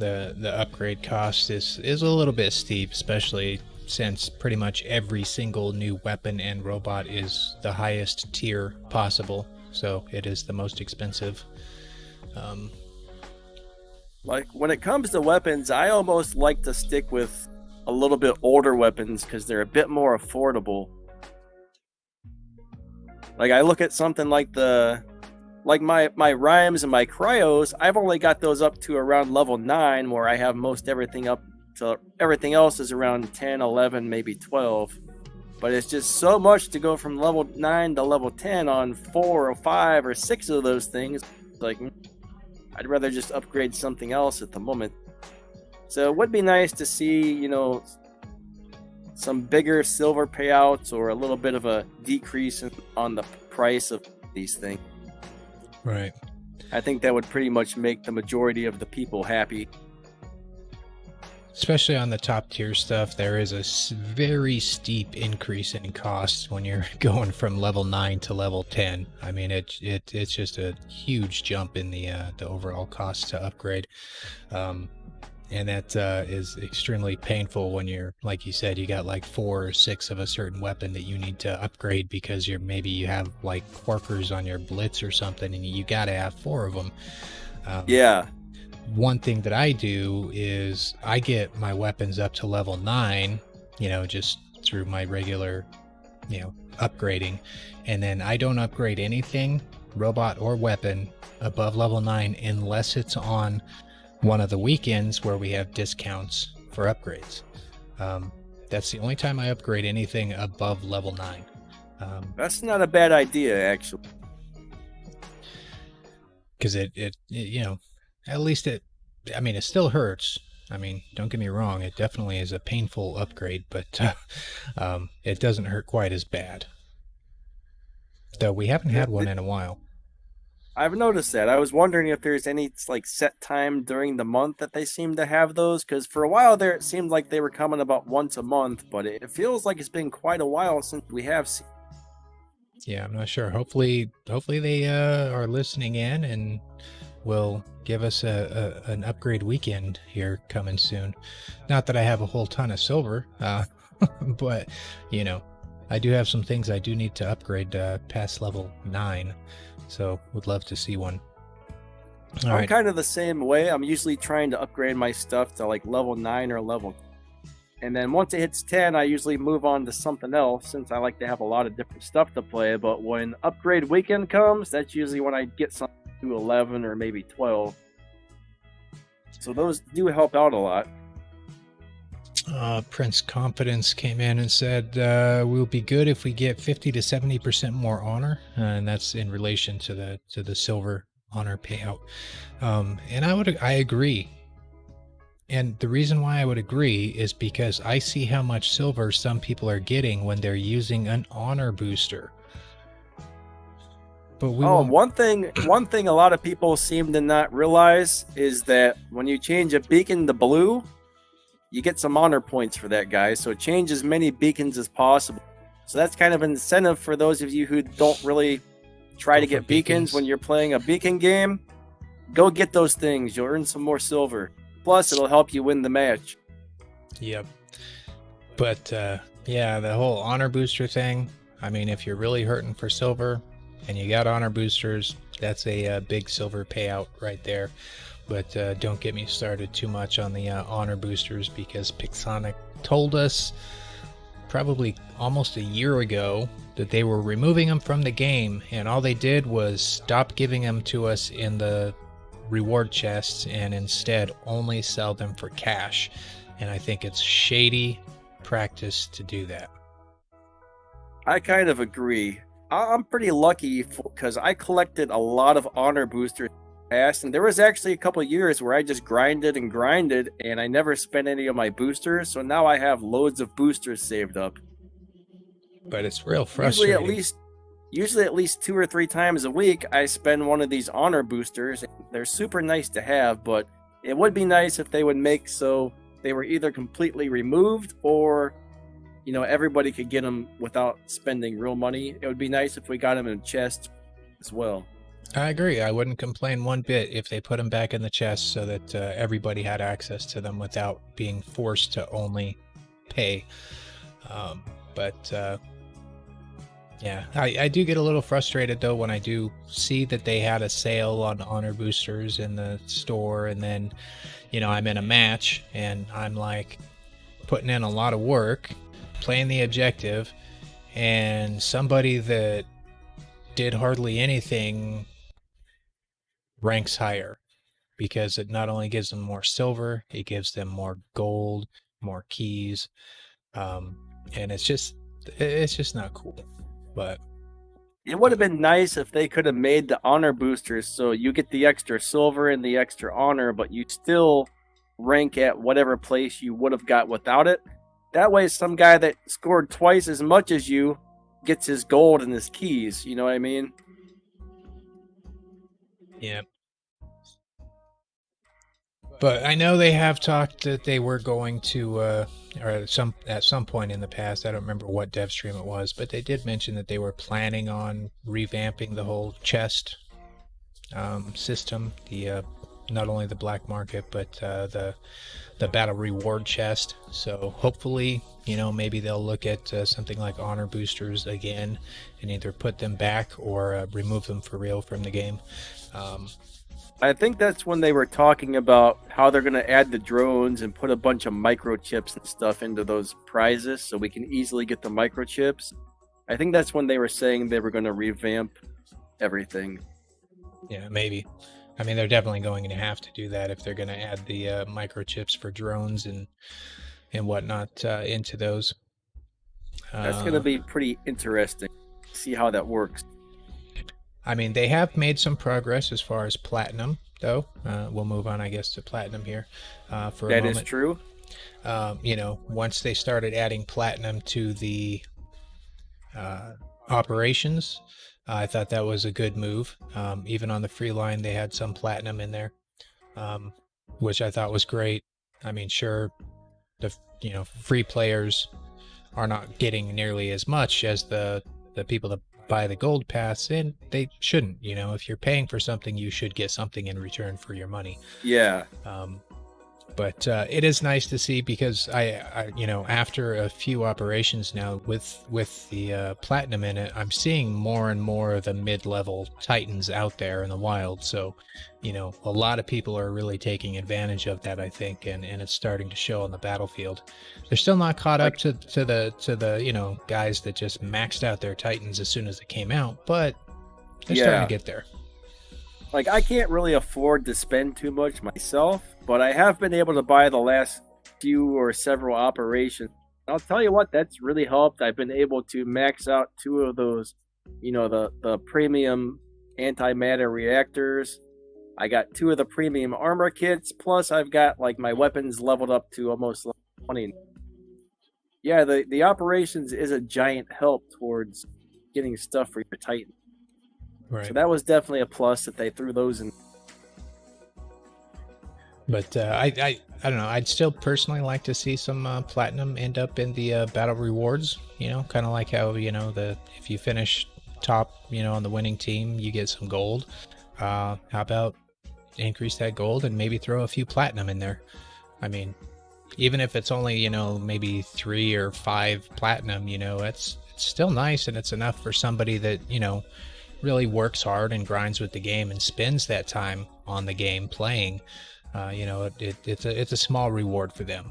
upgrade cost is a little bit steep, especially since pretty much every single new weapon and robot is the highest tier possible, so it is the most expensive. Like, when it comes to weapons, I almost like to stick with a little bit older weapons because they're a bit more affordable. Like, I look at something like my rhymes and my cryos, I've only got those up to around level 9, where I have most everything up to everything else is around 10, 11, maybe 12. But it's just so much to go from level 9 to level 10 on 4 or 5 or 6 of those things. Like, I'd rather just upgrade something else at the moment. So it would be nice to see, you know, some bigger silver payouts or a little bit of a decrease on the price of these things. Right. I think that would pretty much make the majority of the people happy. Especially on the top tier stuff, there is a very steep increase in costs when you're going from level 9 to level 10. I mean, it's just a huge jump in the overall cost to upgrade. And that is extremely painful when you're, like you said, you got like 4 or 6 of a certain weapon that you need to upgrade because maybe you have like quirkers on your blitz or something, and you got to have 4 of them. Yeah. One thing that I do is I get my weapons up to level 9, just through my regular, upgrading. And then I don't upgrade anything, robot or weapon, above level 9 unless it's on one of the weekends where we have discounts for upgrades. That's the only time I upgrade anything above level 9. That's not a bad idea, actually. Because it at least it still hurts. I mean, don't get me wrong, it definitely is a painful upgrade, but it doesn't hurt quite as bad. Though we haven't had one in a while. I've noticed that. I was wondering if there's any like set time during the month that they seem to have those, because for a while there it seemed like they were coming about once a month, but it feels like it's been quite a while since we have seen. Yeah, I'm not sure. Hopefully they are listening in and will give us an upgrade weekend here coming soon. Not that I have a whole ton of silver, but I do have some things I do need to upgrade past level 9, so would love to see one. I'm kind of the same way. I'm usually trying to upgrade my stuff to like level 9 or level 10. And then once it hits 10, I usually move on to something else since I like to have a lot of different stuff to play. But when upgrade weekend comes, that's usually when I get something to 11 or maybe 12. So those do help out a lot. Prince Confidence came in and said, we'll be good if we get 50 to 70% more honor. And that's in relation to the silver honor payout. And I agree. And the reason why I would agree is because I see how much silver some people are getting when they're using an honor booster. But one thing a lot of people seem to not realize is that when you change a beacon to blue, you get some honor points for that, guys. So change as many beacons as possible. So that's kind of an incentive for those of you who don't really try to get beacons when you're playing a beacon game. Go get those things. You'll earn some more silver. Plus, it'll help you win the match. Yep. But, the whole honor booster thing, I mean, if you're really hurting for silver and you got honor boosters, that's a big silver payout right there. But don't get me started too much on the honor boosters, because Pixonic told us probably almost a year ago that they were removing them from the game, and all they did was stop giving them to us in the reward chests and instead only sell them for cash. And I think it's shady practice to do that. I kind of agree. I'm pretty lucky because I collected a lot of honor boosters in the past, and there was actually a couple of years where I just grinded and I never spent any of my boosters, so now I have loads of boosters saved up. But it's real frustrating. Usually at least 2 or 3 times a week, I spend one of these honor boosters. They're super nice to have, but it would be nice if they would make so they were either completely removed or, everybody could get them without spending real money. It would be nice if we got them in a chest as well. I agree. I wouldn't complain one bit if they put them back in the chest so that everybody had access to them without being forced to only pay. Yeah, I do get a little frustrated, though, when I do see that they had a sale on honor boosters in the store, and then, I'm in a match, and I'm, like, putting in a lot of work, playing the objective, and somebody that did hardly anything ranks higher, because it not only gives them more silver, it gives them more gold, more keys, and it's just not cool. But it would have been nice if they could have made the honor boosters so you get the extra silver and the extra honor, but you still rank at whatever place you would have got without it. That way, some guy that scored twice as much as you gets his gold and his keys. You know what I mean? Yeah. But I know they have talked that they were going to, or at some point in the past, I don't remember what dev stream it was, but they did mention that they were planning on revamping the whole chest system, the not only the black market, but the battle reward chest. So hopefully, maybe they'll look at something like honor boosters again, and either put them back or remove them for real from the game. I think that's when they were talking about how they're going to add the drones and put a bunch of microchips and stuff into those prizes so we can easily get the microchips. I think that's when they were saying they were going to revamp everything. Yeah, maybe. I mean, they're definitely going to have to do that if they're going to add the microchips for drones and whatnot into those. That's going to be pretty interesting. See how that works. I mean, they have made some progress as far as platinum, though. We'll move on, I guess, to platinum here for a moment. That is true. Once they started adding platinum to the operations, I thought that was a good move. Even on the free line, they had some platinum in there, which I thought was great. I mean, sure, the free players are not getting nearly as much as the people that buy the gold pass, and they shouldn't. If you're paying for something, you should get something in return for your money. Yeah. But it is nice to see, because I after a few operations now with the platinum in it, I'm seeing more and more of the mid-level titans out there in the wild. So, a lot of people are really taking advantage of that, I think, and it's starting to show on the battlefield. They're still not caught up to the guys that just maxed out their titans as soon as it came out, but they're starting to get there. Like, I can't really afford to spend too much myself, but I have been able to buy the last few or several operations. I'll tell you what, that's really helped. I've been able to max out 2 of those, the premium antimatter reactors. I got 2 of the premium armor kits, plus I've got like my weapons leveled up to almost level 20. Yeah, the operations is a giant help towards getting stuff for your Titan. Right. So that was definitely a plus that they threw those in. But I don't know. I'd still personally like to see some platinum end up in the battle rewards. Kind of like how if you finish top, on the winning team, you get some gold. How about increase that gold and maybe throw a few platinum in there? I mean, even if it's only maybe 3 or 5 platinum, it's still nice, and it's enough for somebody that really works hard and grinds with the game and spends that time on the game playing. It's a small reward for them.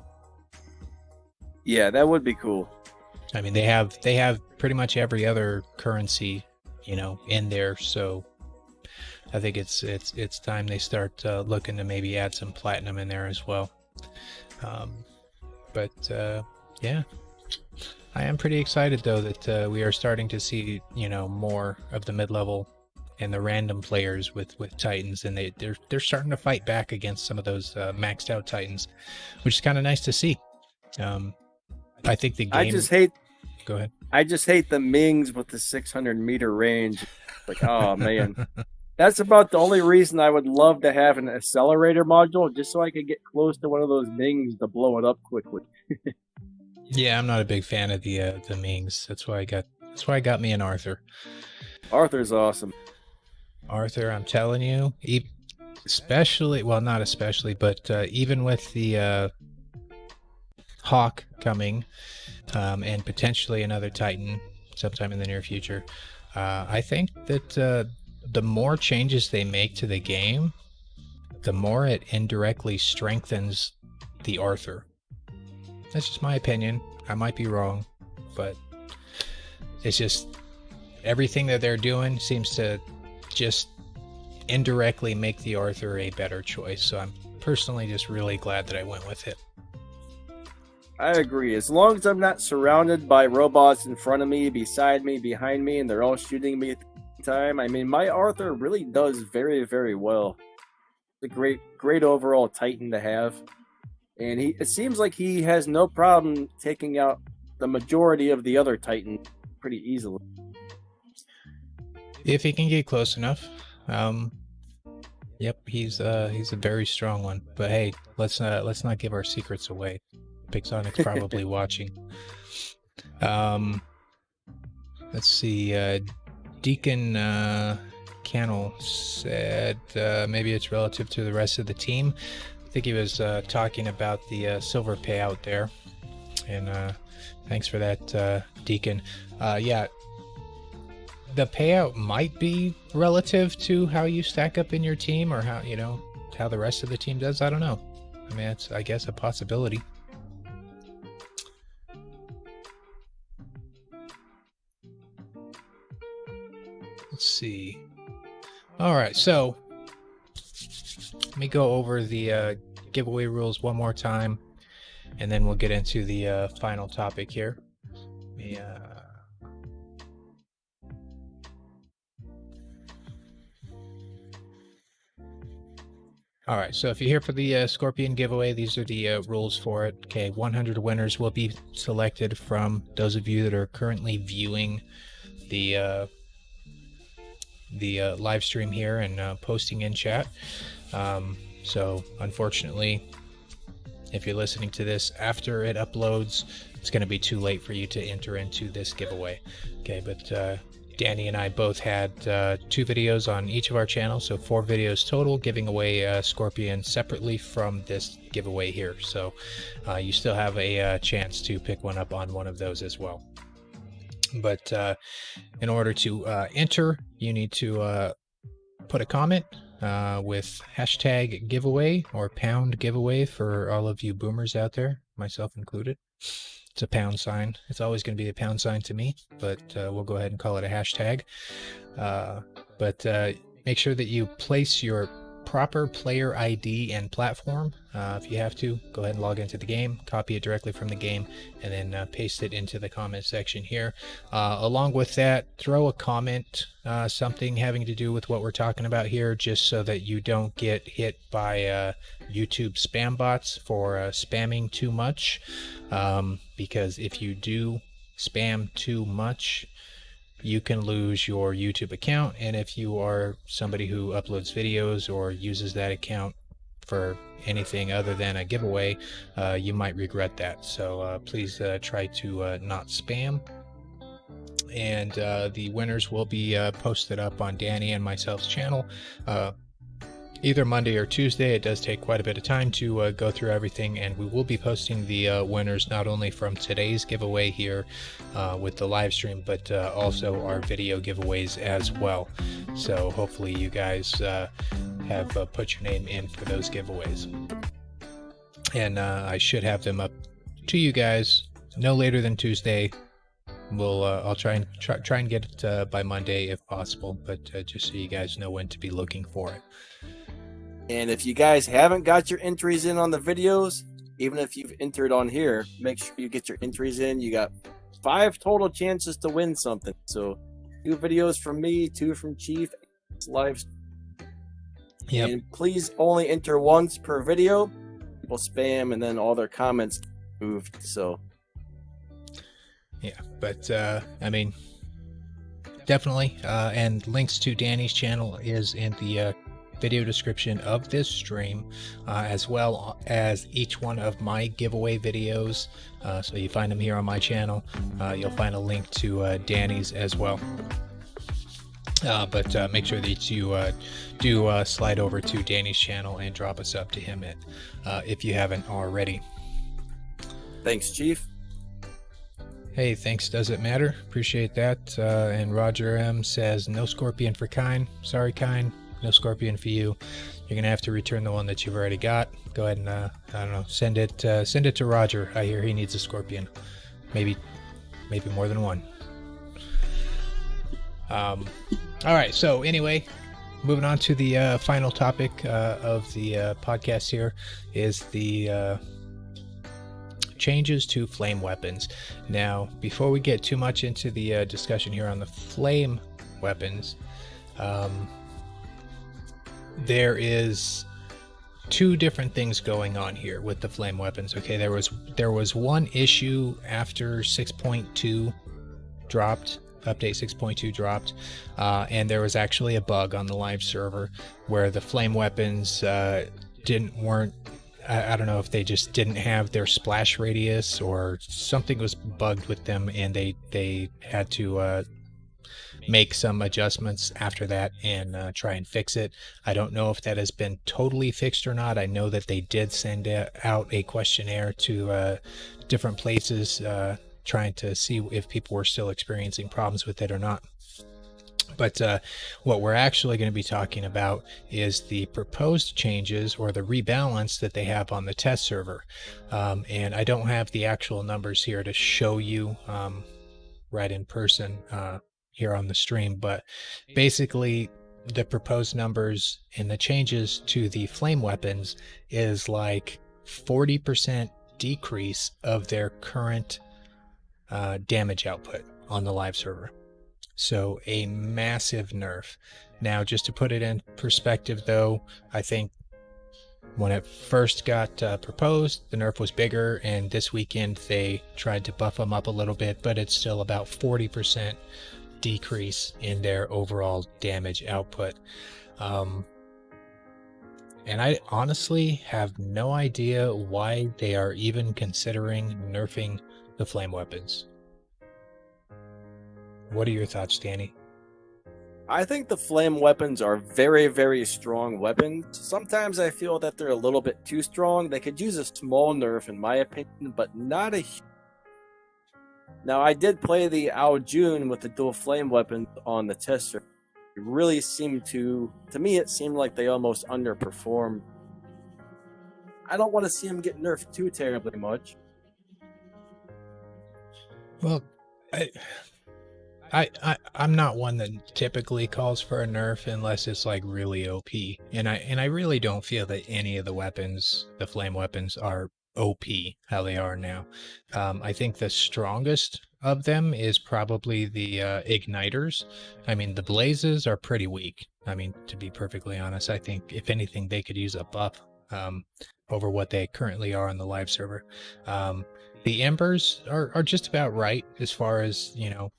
Yeah, that would be cool. I mean, they have pretty much every other currency, in there. So I think it's time they start looking to maybe add some platinum in there as well. Yeah, I am pretty excited though that we are starting to see more of the mid-level and the random players with Titans, and they're starting to fight back against some of those maxed out Titans, which is kind of nice to see. I think the game. Go ahead. I just hate the Mings with the 600-meter range. Like, oh man, that's about the only reason I would love to have an accelerator module, just so I could get close to one of those Mings to blow it up quickly. Yeah, I'm not a big fan of the Mings. That's why I got me an Arthur. Arthur's awesome. Arthur, I'm telling you, especially, well, not especially, but even with the Hawk coming, and potentially another Titan sometime in the near future, I think that the more changes they make to the game, the more it indirectly strengthens the Arthur. That's just my opinion. I might be wrong, but it's just everything that they're doing seems to just indirectly make the Arthur a better choice. So I'm personally just really glad that I went with it. I agree. As long as I'm not surrounded by robots in front of me, beside me, behind me, and they're all shooting me at the same time, I mean, my Arthur really does very, very well. It's a great overall Titan to have. and it seems like he has no problem taking out the majority of the other Titans pretty easily. If he can get close enough. Yep, he's a very strong one. But hey, let's not give our secrets away. Pixonic's probably watching. Let's see. Deacon Cannell said maybe it's relative to the rest of the team. I think he was talking about the silver payout there. And thanks for that, Deacon. Yeah, the payout might be relative to how you stack up in your team, or how how the rest of the team does. I don't know. I mean, it's, I guess, a possibility. Let's see. All right, so let me go over the giveaway rules one more time, and then we'll get into the final topic here. All right, so if you're here for the Scorpion giveaway, these are the rules for it. Okay, 100 winners will be selected from those of you that are currently viewing the live stream here and posting in chat. So unfortunately, if you're listening to this after it uploads, it's going to be too late for you to enter into this giveaway. Okay, but Danny and I both had 2 videos on each of our channels, so 4 videos total, giving away Scorpion separately from this giveaway here. So you still have a chance to pick one up on one of those as well. But in order to enter, you need to put a comment with hashtag giveaway or pound giveaway for all of you boomers out there, myself included. It's a pound sign. It's always going to be a pound sign to me, but we'll go ahead and call it a hashtag. But make sure that you place your proper player ID and platform. If you have to, go ahead and log into the game, copy it directly from the game, and then paste it into the comment section here. Along with that, throw a comment, something having to do with what we're talking about here, just so that you don't get hit by YouTube spam bots for spamming too much. Because if you do spam too much, you can lose your YouTube account, and if you are somebody who uploads videos or uses that account for anything other than a giveaway, you might regret that. So please try to not spam. And the winners will be posted up on Danny and myself's channel either Monday or Tuesday. It does take quite a bit of time to go through everything, and we will be posting the winners not only from today's giveaway here with the live stream, but also our video giveaways as well. So hopefully you guys have put your name in for those giveaways, and I should have them up to you guys no later than Tuesday. I'll try and get it by Monday if possible, but just so you guys know when to be looking for it. And if you guys haven't got your entries in on the videos, even if you've entered on here, make sure you get your entries in. You got 5 total chances to win something. So 2 videos from me, 2 from Chief, live. Yep. And please only enter once per video. People spam and then all their comments moved. So yeah, but I mean, definitely. And links to Danny's channel is in the video description of this stream, as well as each one of my giveaway videos. So you find them here on my channel. You'll find a link to Danny's as well. But make sure that you do slide over to Danny's channel and drop us up to him if you haven't already. Thanks, Chief. Hey, thanks, does it matter? Appreciate that. And Roger M says, no Scorpion for Kine. Sorry, Kine. No Scorpion for you. You're gonna have to return the one that you've already got. Go ahead and I don't know, send it to Roger. I hear he needs a Scorpion, maybe more than one. All right, so anyway, moving on to the final topic of the podcast here is the changes to flame weapons. Now, before we get too much into the discussion here on the flame weapons, there is two different things going on here with the flame weapons. Okay, there was one issue after 6.2 dropped, update 6.2 dropped, and there was actually a bug on the live server where the flame weapons weren't. I don't know if they just didn't have their splash radius or something was bugged with them, and they had to make some adjustments after that and try and fix it. I don't know if that has been totally fixed or not. I know that they did send out a questionnaire to different places trying to see if people were still experiencing problems with it or not. But what we're actually going to be talking about is the proposed changes or the rebalance that they have on the test server. And I don't have the actual numbers here to show you right in person here on the stream, but basically the proposed numbers and the changes to the flame weapons is like 40% decrease of their current damage output on the live server. So a massive nerf. Now, just to put it in perspective though, I think when it first got proposed, the nerf was bigger, and this weekend they tried to buff them up a little bit, but it's still about 40% decrease in their overall damage output. And I honestly have no idea why they are even considering nerfing the flame weapons. What are your thoughts, Danny? I think the flame weapons are very, very strong weapons. Sometimes I feel that they're a little bit too strong. They could use a small nerf, in my opinion, but not a huge. Now, I did play the Ao Jun with the dual flame weapons on the tester. It really seemed to me, it seemed like they almost underperformed. I don't want to see them get nerfed too terribly much. Well, I'm not one that typically calls for a nerf unless it's like really OP, and I really don't feel that any of the weapons, the flame weapons, are OP how they are now. I think the strongest of them is probably the igniters. I mean, the blazes are pretty weak. I mean, to be perfectly honest, I think if anything they could use a buff over what they currently are on the live server. The embers are just about right as far as, you know,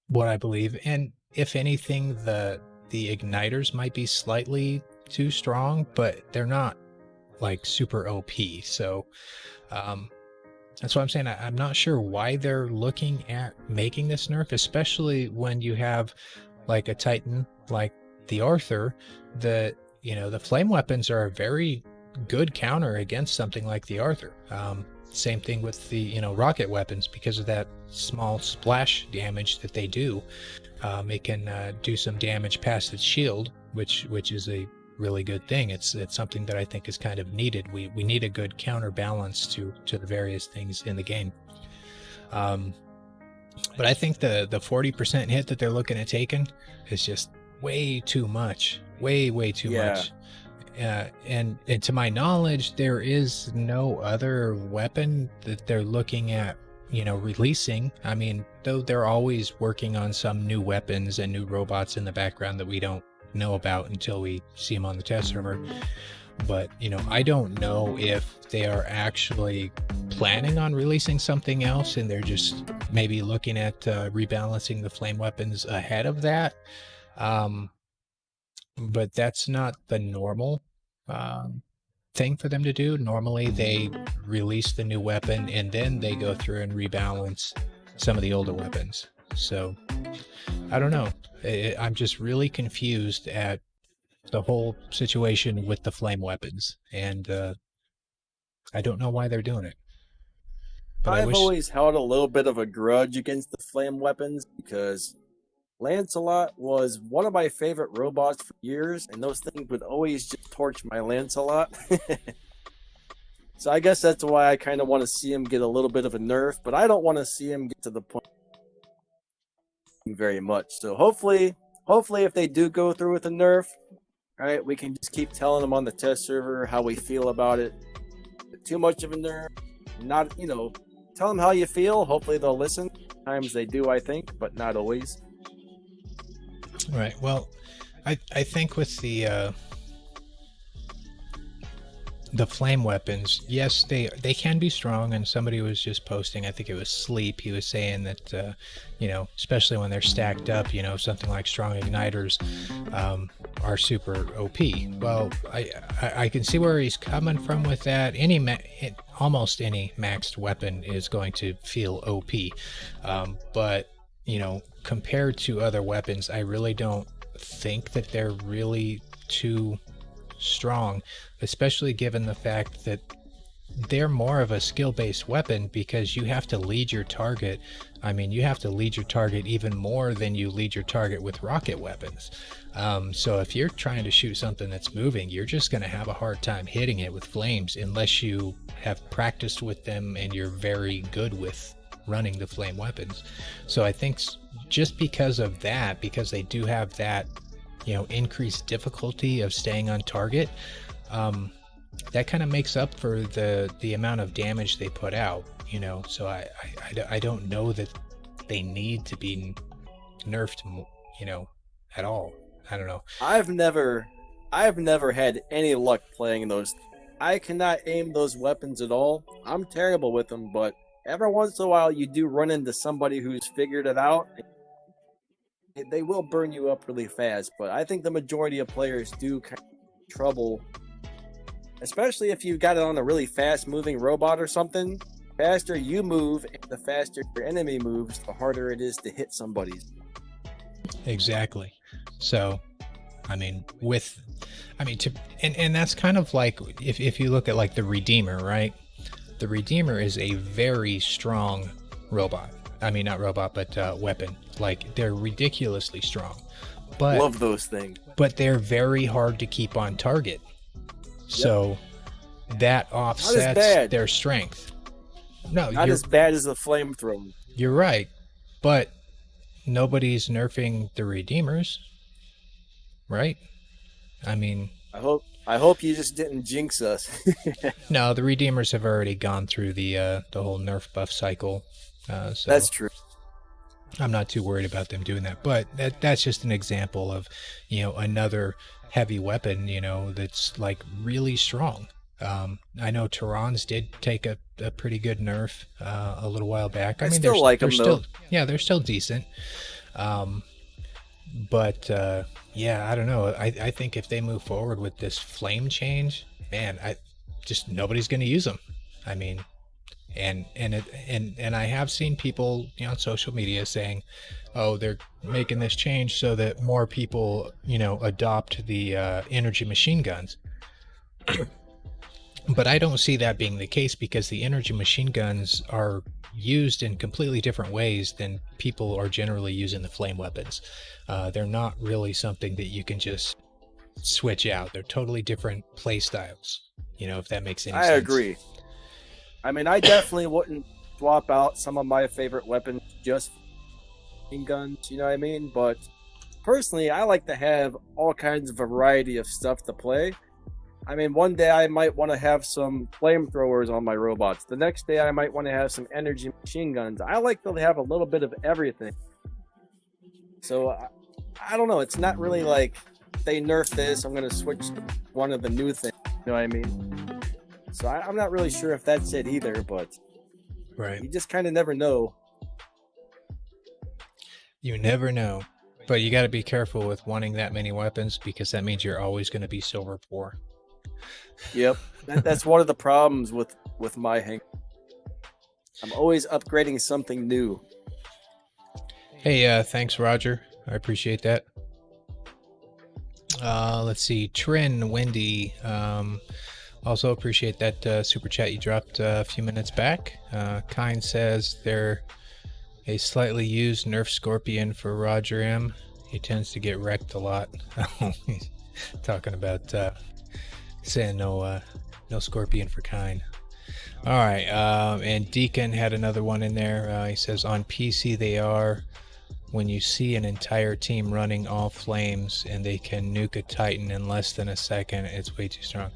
what I believe, and if anything, the igniters might be slightly too strong, but they're not like super OP. So that's what I'm saying. I'm not sure why they're looking at making this nerf, especially when you have like a Titan like the Arthur. The flame weapons are a very good counter against something like the Arthur. Same thing with the rocket weapons, because of that small splash damage that they do. It can do some damage past its shield, which is a really good thing. It's something that I think is kind of needed. We need a good counterbalance to the various things in the game. But I think the 40% hit that they're looking at taking is just way too much. Way too much. And to my knowledge, there is no other weapon that they're looking at, releasing. I mean, though they're always working on some new weapons and new robots in the background that we don't know about until we see them on the test server. But, I don't know if they are actually planning on releasing something else, and they're just maybe looking at rebalancing the flame weapons ahead of that. But that's not the normal thing for them to do. Normally they release the new weapon and then they go through and rebalance some of the older weapons. So I don't know. I'm just really confused at the whole situation with the flame weapons, and I don't know why they're doing it. But I've always held a little bit of a grudge against the flame weapons because Lancelot was one of my favorite robots for years, and those things would always just torch my Lancelot. So I guess that's why I kind of want to see him get a little bit of a nerf, but I don't want to see him get to the point very much. So hopefully if they do go through with a nerf, all right, we can just keep telling them on the test server how we feel about it. Too much of a nerf, not, tell them how you feel. Hopefully they'll listen. Sometimes they do, I think, but not always. Right. Well, I think with the the flame weapons, yes, they can be strong. And somebody was just posting, I think it was Sleep, he was saying that especially when they're stacked up, something like strong igniters are super OP. Well, I can see where he's coming from with that. Almost any maxed weapon is going to feel OP, but compared to other weapons, I really don't think that they're really too strong, especially given the fact that they're more of a skill-based weapon, because you have to lead your target. I mean, you have to lead your target even more than you lead your target with rocket weapons. So if you're trying to shoot something that's moving, you're just going to have a hard time hitting it with flames unless you have practiced with them and you're very good with running the flame weapons. So I think just because of that, because they do have that increased difficulty of staying on target, that kind of makes up for the amount of damage they put out, so I don't know that they need to be nerfed, at all. I don't know. I've never had any luck playing those. I cannot aim those weapons at all. I'm terrible with them, but every once in a while you do run into somebody who's figured it out. They will burn you up really fast, but I think the majority of players do kind of trouble, especially if you've got it on a really fast-moving robot or something. The faster you move, and the faster your enemy moves, the harder it is to hit somebody. Exactly. So, and that's kind of like if you look at like the Redeemer, right? The Redeemer is a very strong robot. I mean, not robot, but weapon. Like, they're ridiculously strong. But love those things. But they're very hard to keep on target. So that offsets their strength. No, not as bad as the flamethrower. You're right, but nobody's nerfing the Redeemers, right? I mean, I hope you just didn't jinx us. No, the Redeemers have already gone through the whole nerf buff cycle. So that's true. I'm not too worried about them doing that, but that's just an example of, another heavy weapon, that's like really strong. I know Tehran's did take a pretty good nerf a little while back. I mean, still like them though. They're still decent. But I don't know. I think if they move forward with this flame change, man, nobody's going to use them. I mean, and I have seen people on social media saying, oh, they're making this change so that more people adopt the energy machine guns. But I don't see that being the case, because the energy machine guns are used in completely different ways than people are generally using the flame weapons. They're not really something that you can just switch out. They're totally different play styles, if that makes any sense. I agree. I mean, I definitely wouldn't swap out some of my favorite weapons just for guns, you know what I mean? But personally, I like to have all kinds of variety of stuff to play. I mean, one day I might want to have some flamethrowers on my robots. The next day I might want to have some energy machine guns. I like to have a little bit of everything. So, I don't know. It's not really like they nerf this, I'm going to switch to one of the new things. You know what I mean? So I'm not really sure if that's it either, but right, you just kind of never know. You never know. But you got to be careful with wanting that many weapons, because that means you're always going to be silver poor. Yep, that's one of the problems with my hang. I'm always upgrading something new. Hey, thanks, Roger. I appreciate that. Let's see, Trin, Wendy, also appreciate that super chat you dropped a few minutes back. Kind says they're a slightly used Nerf Scorpion for Roger M. He tends to get wrecked a lot. He's talking about saying no Scorpion for Kind. All right, and Deacon had another one in there. He says on PC they are, when you see an entire team running all flames and they can nuke a Titan in less than a second, it's way too strong.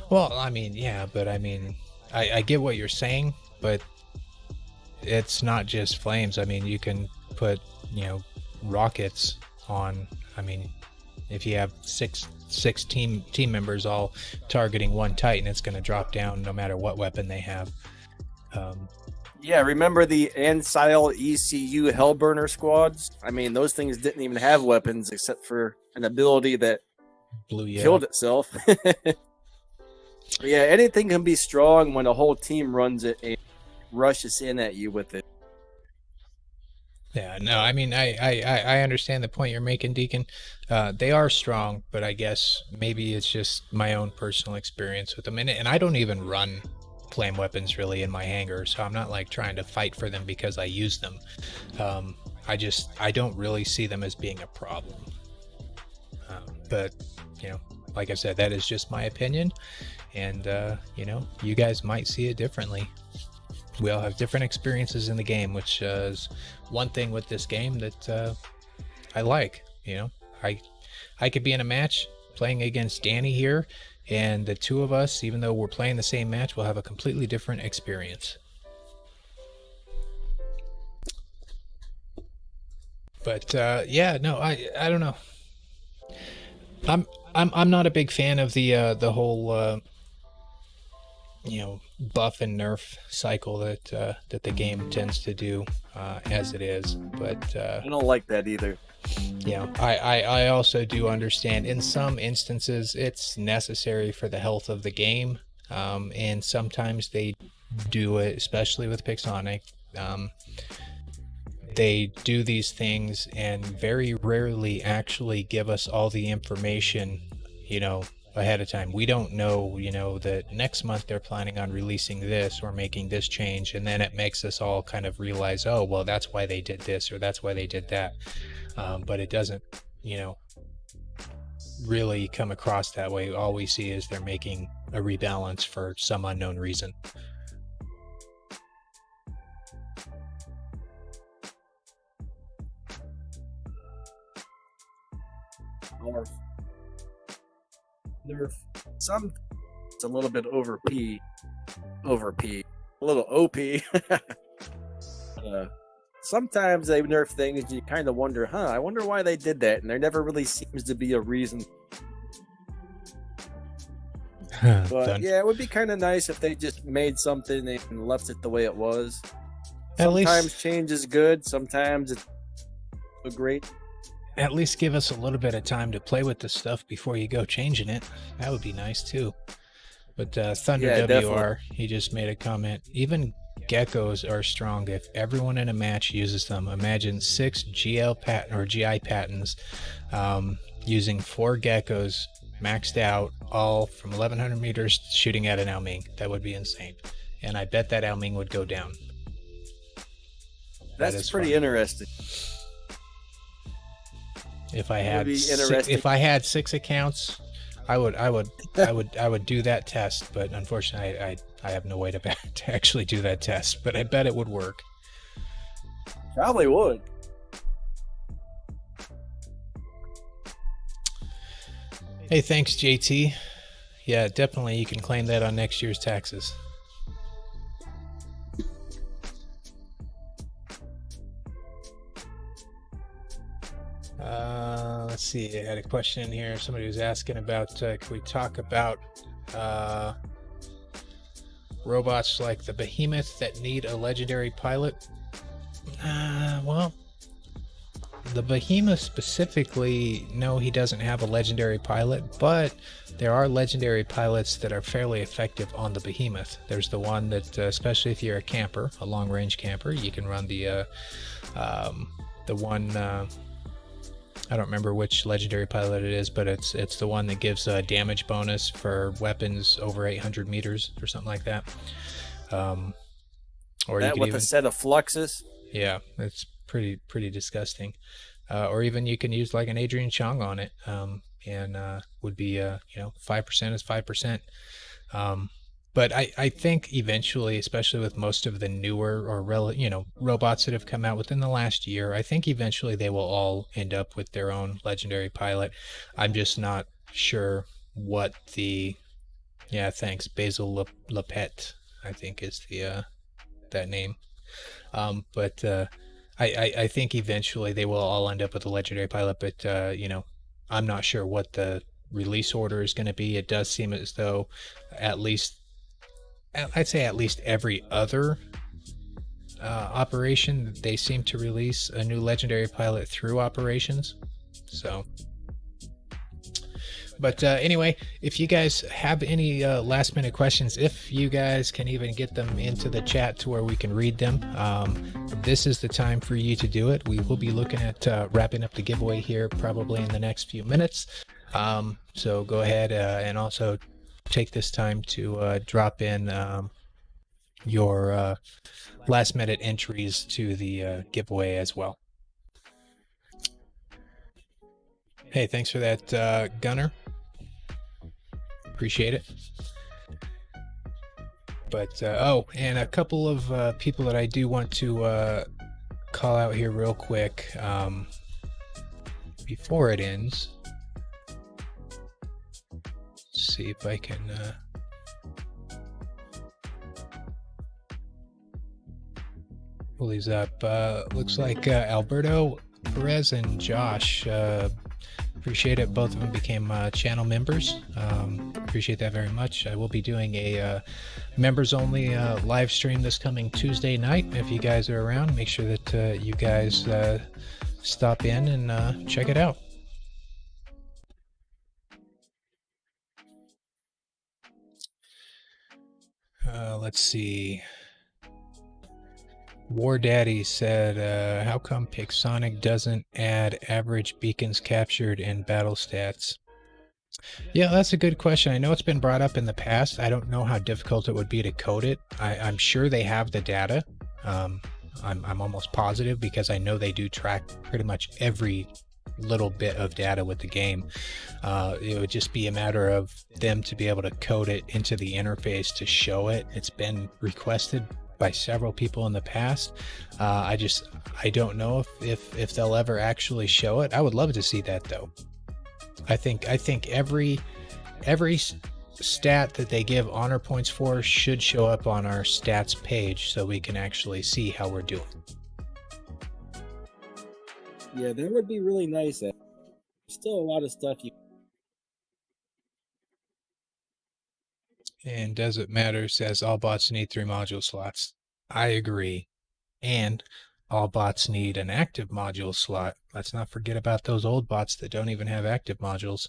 Well, I mean, yeah, but I mean, I get what you're saying, but it's not just flames. I mean, you can put, rockets on. I mean, if you have 6 six team members all targeting one Titan, it's going to drop down no matter what weapon they have. Yeah, remember the Ancile ECU Hellburner squads? I mean, those things didn't even have weapons except for an ability that killed itself. Yeah, anything can be strong when a whole team runs it and rushes in at you with it. Yeah, no, I mean, I understand the point you're making, Deacon. They are strong, but I guess maybe it's just my own personal experience with them. And I don't even run flame weapons really in my hangar, so I'm not like trying to fight for them because I use them. I don't really see them as being a problem. But, you know, like I said, that is just my opinion. And, you know, you guys might see it differently. We all have different experiences in the game, which is one thing with this game that I like. You know, I could be in a match playing against Danny here, and the two of us, even though we're playing the same match, will have a completely different experience. But yeah, no, I don't know. I'm not a big fan of the whole you know, buff and nerf cycle that the game tends to do as it is. But I don't like that either. You know, I also do understand in some instances it's necessary for the health of the game, and sometimes they do it, especially with Pixonic. They do these things and very rarely actually give us all the information, you know, ahead of time. We don't know, you know, that next month they're planning on releasing this or making this change, and then it makes us all kind of realize, oh, well, that's why they did this or that's why they did that. But it doesn't, you know, really come across that way. All we see is they're making a rebalance for some unknown reason. Nerf. Some it's a little bit over P, a little OP. Sometimes they nerf things and you kind of wonder, I wonder why they did that, and there never really seems to be a reason. But yeah, it would be kind of nice if they just made something and left it the way it was. Sometimes change is good, sometimes it's great. At least give us a little bit of time to play with the stuff before you go changing it. That would be nice too. But Thunder WR, definitely. He just made a comment. Even geckos are strong if everyone in a match uses them. Imagine 6 GL pattern or GI patents using 4 geckos maxed out, all from 1100 meters shooting at an Alming. That would be insane. And I bet that Alming would go down. That's pretty interesting. If I had 6 accounts, I would do that test, but unfortunately I have no way to actually do that test, but I bet it would work. Probably would. Hey, thanks, JT. Yeah, definitely you can claim that on next year's taxes. Let's see, I had a question in here. Somebody was asking about, can we talk about robots like the Behemoth that need a legendary pilot? Well, the Behemoth specifically, no, he doesn't have a legendary pilot, but there are legendary pilots that are fairly effective on the Behemoth. There's the one that, especially if you're a camper, a long-range camper, you can run the one... I don't remember which legendary pilot it is, but it's the one that gives a damage bonus for weapons over 800 meters or something like that. Or that with a set of fluxes. Yeah, it's pretty disgusting. Or even you can use like an Adrian Chong on it, and would be 5% is 5%. But I think eventually, especially with most of the newer or robots that have come out within the last year, I think eventually they will all end up with their own legendary pilot. I'm just not sure what the thanks, Basil Lapet, I think is the that name. But I think eventually they will all end up with a legendary pilot, but I'm not sure what the release order is going to be. It does seem as though at least, I'd say at least every other operation, they seem to release a new legendary pilot through operations. So, but anyway, if you guys have any last minute questions, if you guys can even get them into the chat to where we can read them, this is the time for you to do it. We will be looking at wrapping up the giveaway here probably in the next few minutes. So go ahead and also take this time to drop in your last minute entries to the giveaway as well. Hey, thanks for that, Gunner. Appreciate it. But oh, and a couple of people that I do want to call out here real quick before it ends. Let's see if I can pull these up. Looks like Alberto Perez and Josh. Appreciate it. Both of them became channel members. Appreciate that very much. I will be doing a members only live stream this coming Tuesday night. If you guys are around, make sure that you guys stop in and check it out. Let's see. War Daddy said, how come Pixonic doesn't add average beacons captured in battle stats? Yeah, that's a good question. I know it's been brought up in the past. I don't know how difficult it would be to code it. I'm sure they have the data. I'm almost positive because I know they do track pretty much every little bit of data with the game. It would just be a matter of them to be able to code it into the interface to show it. It's been requested by several people in the past. I don't know if they'll ever actually show it. I would love to see that though. I think every stat that they give honor points for should show up on our stats page so we can actually see how we're doing. Yeah, that would be really nice. There's still a lot of stuff you. And does it matter? Says all bots need 3 module slots. I agree. And all bots need an active module slot. Let's not forget about those old bots that don't even have active modules.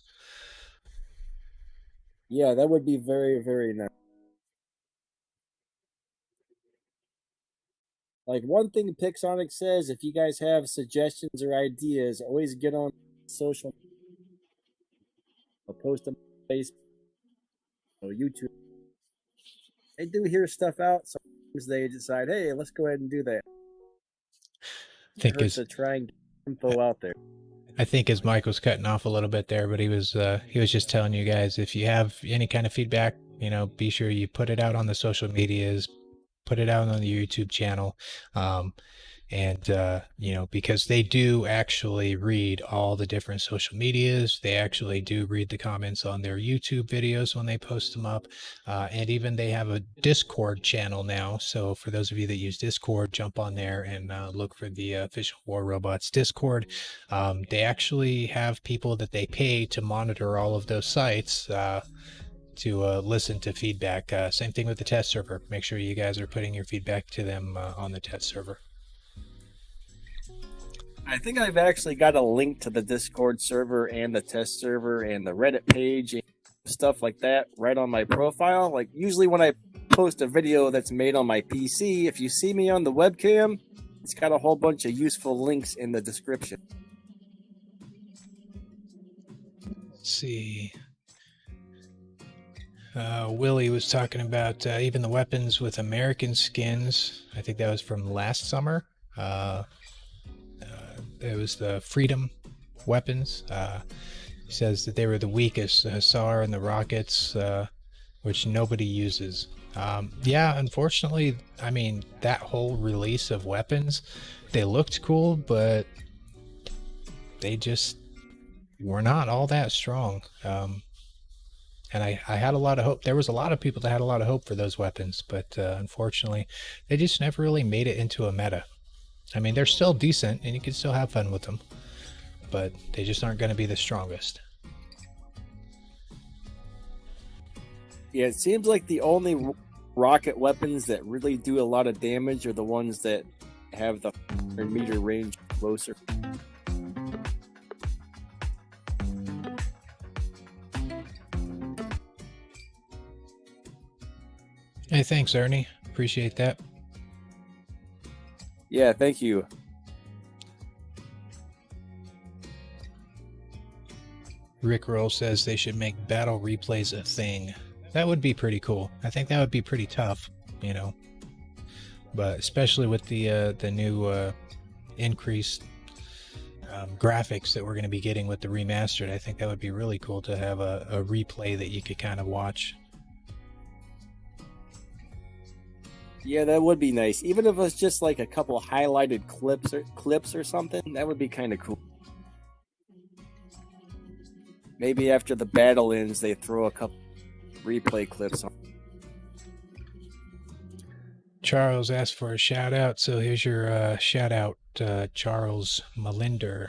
Yeah, that would be very, very nice. Like one thing Pixonic says, if you guys have suggestions or ideas, always get on social. I'll post them on Facebook or YouTube. They do hear stuff out. Sometimes they decide, hey, let's go ahead and do that. I think to try and get info out there. I think his mic was cutting off a little bit there, but he was just telling you guys, if you have any kind of feedback, be sure you put it out on the social medias, put it out on the YouTube channel. Because they do actually read all the different social medias. They actually do read the comments on their YouTube videos when they post them up. And even they have a Discord channel now. So for those of you that use Discord, jump on there and look for the Official War Robots Discord. They actually have people that they pay to monitor all of those sites to listen to feedback. Same thing with the test server. Make sure you guys are putting your feedback to them on the test server. I think I've actually got a link to the Discord server and the test server and the Reddit page and stuff like that right on my profile. Like usually when I post a video that's made on my PC, if you see me on the webcam, it's got a whole bunch of useful links in the description. Let's see. Willie was talking about even the weapons with American skins. I think that was from last summer. It was the Freedom weapons. He says that they were the weakest, the Hussar and the rockets, which nobody uses. Yeah, unfortunately, I mean, that whole release of weapons, they looked cool, but they just were not all that strong. And I had a lot of hope. There was a lot of people that had a lot of hope for those weapons, but unfortunately, they just never really made it into a meta. I mean, they're still decent, and you can still have fun with them, but they just aren't going to be the strongest. Yeah, it seems like the only rocket weapons that really do a lot of damage are the ones that have the 100-meter range closer. Hey, thanks, Ernie. Appreciate that. Yeah, thank you. Rick Roll says they should make battle replays a thing. That would be pretty cool. I think that would be pretty tough, you know. But especially with the new increased graphics that we're going to be getting with the remastered, I think that would be really cool to have a replay that you could kind of watch. Yeah, that would be nice. Even if it's just like a couple highlighted clips or something, that would be kind of cool. Maybe after the battle ends, they throw a couple replay clips on. Charles asked for a shout out, so here's your shout out, Charles Malinder.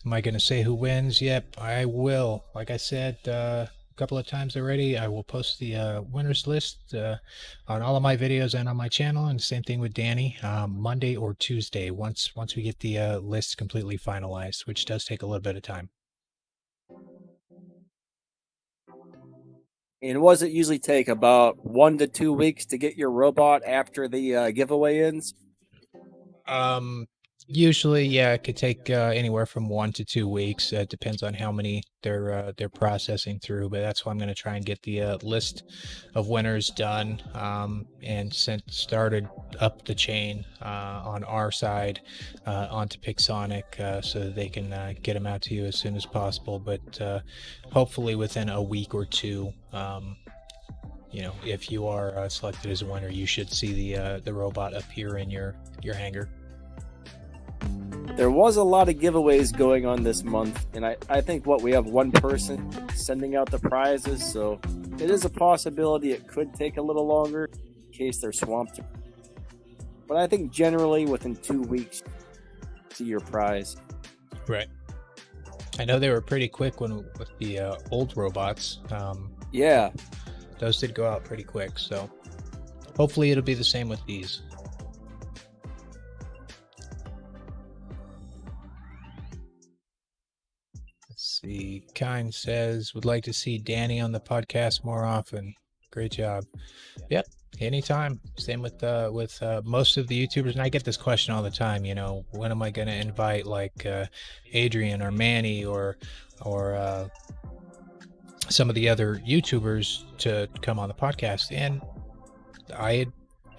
Am I going to say who wins? Yep, I will. Like I said a couple of times already, I will post the winners list on all of my videos and on my channel, and same thing with Danny, Monday or Tuesday, once we get the list completely finalized, which does take a little bit of time. And what does it usually take? About 1 to 2 weeks to get your robot after the giveaway ends? Usually, yeah, it could take anywhere from 1 to 2 weeks. It depends on how many they're processing through, but that's why I'm going to try and get the list of winners done and started up the chain on our side onto Pixonic so that they can get them out to you as soon as possible. But hopefully within a week or two. You know, if you are selected as a winner, you should see the robot appear in your hangar. There was a lot of giveaways going on this month, and I think we have one person sending out the prizes, so it is a possibility it could take a little longer in case they're swamped. But I think generally within 2 weeks, see your prize. Right. I know they were pretty quick with the old robots. Yeah. Those did go out pretty quick, so hopefully it'll be the same with these. Let's see. Kind says, would like to see Danny on the podcast more often. Great job. Yep, anytime. Same with most of the YouTubers, and I get this question all the time. You know, when am I going to invite like Adrian or Manny or some of the other YouTubers to come on the podcast? And I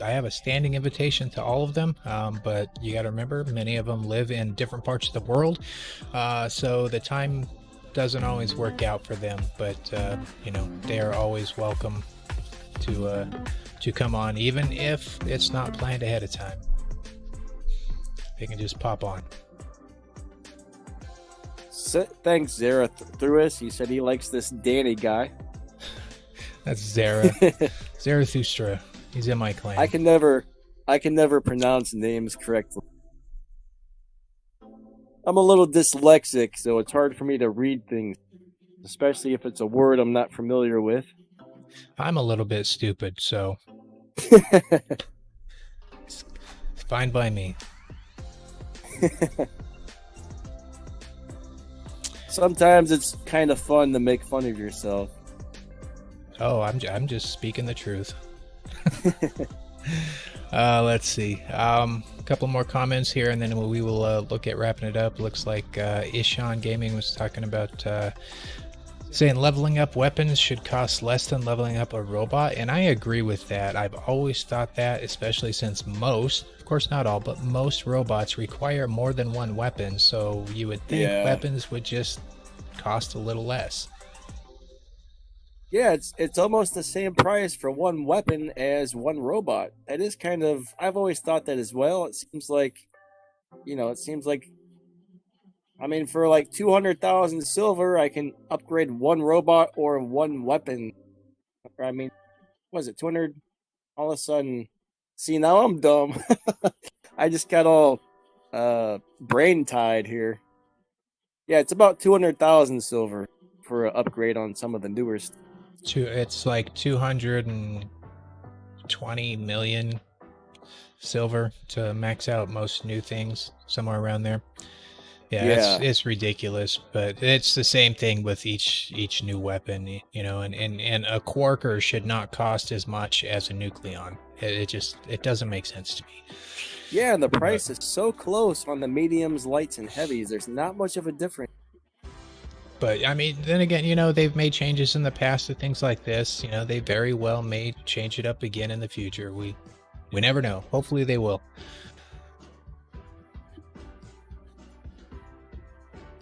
have a standing invitation to all of them, but you got to remember, many of them live in different parts of the world, so the time doesn't always work out for them. But you know, they are always welcome to come on, even if it's not planned ahead of time. They can just pop on. Thanks, Zarathustra. He said he likes this Danny guy. That's Zarathustra. He's in my clan. I can never pronounce names correctly. I'm a little dyslexic, so it's hard for me to read things, especially if it's a word I'm not familiar with. I'm a little bit stupid, so it's fine by me. Sometimes it's kind of fun to make fun of yourself. Oh, I'm just speaking the truth. Let's see. A couple more comments here, and then we will look at wrapping it up. Looks like Ishan Gaming was talking about saying leveling up weapons should cost less than leveling up a robot, and I agree with that. I've always thought that, especially since most, of course not all, but most robots require more than one weapon, so you would think weapons would just cost a little less. Yeah, it's almost the same price for one weapon as one robot. That is kind of, I've always thought that as well. It seems like, I mean, for like 200,000 silver, I can upgrade one robot or one weapon. I mean, what is it, 200? All of a sudden, see, now I'm dumb. I just got all brain tied here. Yeah, it's about 200,000 silver for an upgrade on some of the newer stuff. It's like 220 million silver to max out most new things, somewhere around there. Yeah, it's ridiculous, but it's the same thing with each new weapon, you know, and a quarker should not cost as much as a nucleon. It doesn't make sense to me. Yeah, and the price is so close on the mediums, lights, and heavies. There's not much of a difference. But I mean, then again, you know, they've made changes in the past to things like this. You know, they very well may change it up again in the future. We never know. Hopefully they will.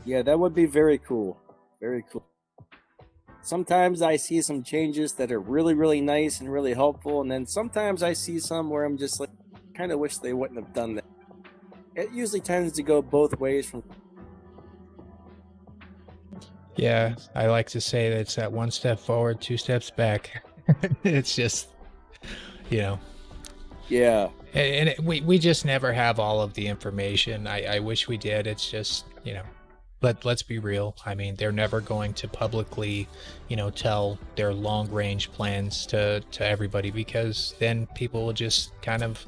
Yeah, that would be very cool. Very cool. Sometimes I see some changes that are really, really nice and really helpful, and then sometimes I see some where I'm just like, kind of wish they wouldn't have done that. It usually tends to go both ways. Yeah, I like to say that it's that one step forward, two steps back. It's just, you know. Yeah. And we just never have all of the information. I wish we did. It's just, you know, let's be real. I mean, they're never going to publicly, you know, tell their long range plans to everybody, because then people will just kind of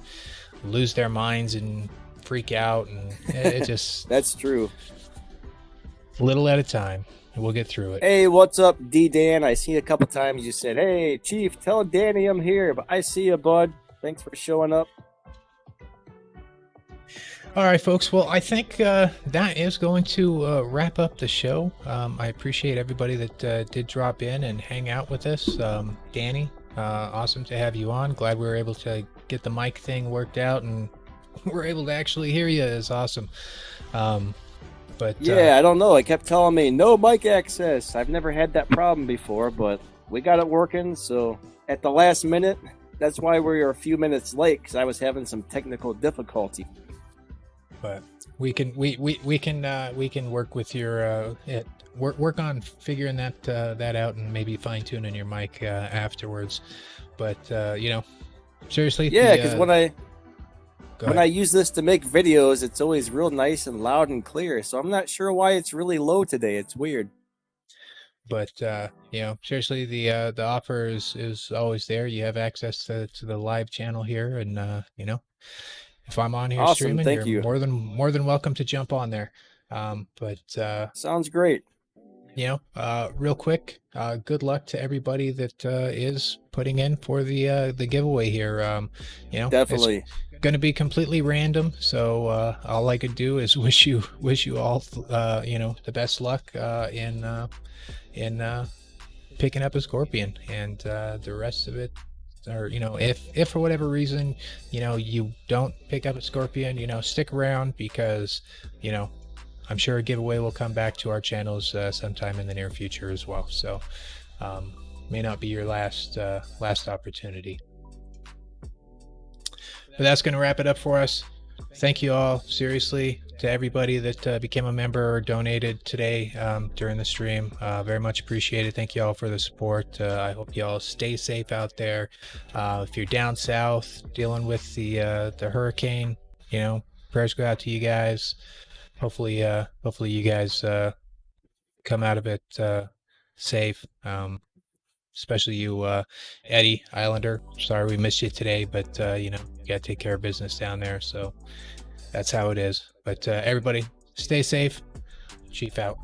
lose their minds and freak out, and it just That's true. Little at a time. We'll get through it. Hey, what's up, D-Dan? I see a couple times you said, hey, Chief, tell Danny I'm here. But I see you, bud. Thanks for showing up. All right, folks. Well, I think that is going to wrap up the show. I appreciate everybody that did drop in and hang out with us. Danny, awesome to have you on. Glad we were able to get the mic thing worked out and we're able to actually hear you. It's awesome. But yeah, I don't know. It kept telling me no mic access. I've never had that problem before, but we got it working. So at the last minute, that's why we were a few minutes late, because I was having some technical difficulty. But we can work with your work on figuring that out and maybe fine tuning your mic afterwards. But you know, seriously, yeah, because when I use this to make videos, it's always real nice and loud and clear. So I'm not sure why it's really low today. It's weird. But you know, seriously, the offer is always there. You have access to the live channel here, and you know, if I'm on here awesome. streaming, you're more than welcome to jump on there. But sounds great. You know, real quick, good luck to everybody that is putting in for the giveaway here. You know, definitely. It's going to be completely random, so all I could do is wish you all you know, the best luck in picking up a scorpion, and the rest of it, or you know, if for whatever reason, you know, you don't pick up a scorpion, you know, stick around, because you know, I'm sure a giveaway will come back to our channels sometime in the near future as well. So may not be your last opportunity. But that's going to wrap it up for us. Thank you all, seriously, to everybody that became a member or donated today during the stream. Very much appreciated. Thank you all for the support. I hope you all stay safe out there. If you're down south dealing with the hurricane, you know, prayers go out to you guys. Hopefully you guys come out of it safe. Especially you, Eddie Islander. Sorry we missed you today, but you know, you gotta take care of business down there. So that's how it is. But everybody, stay safe. Chief out.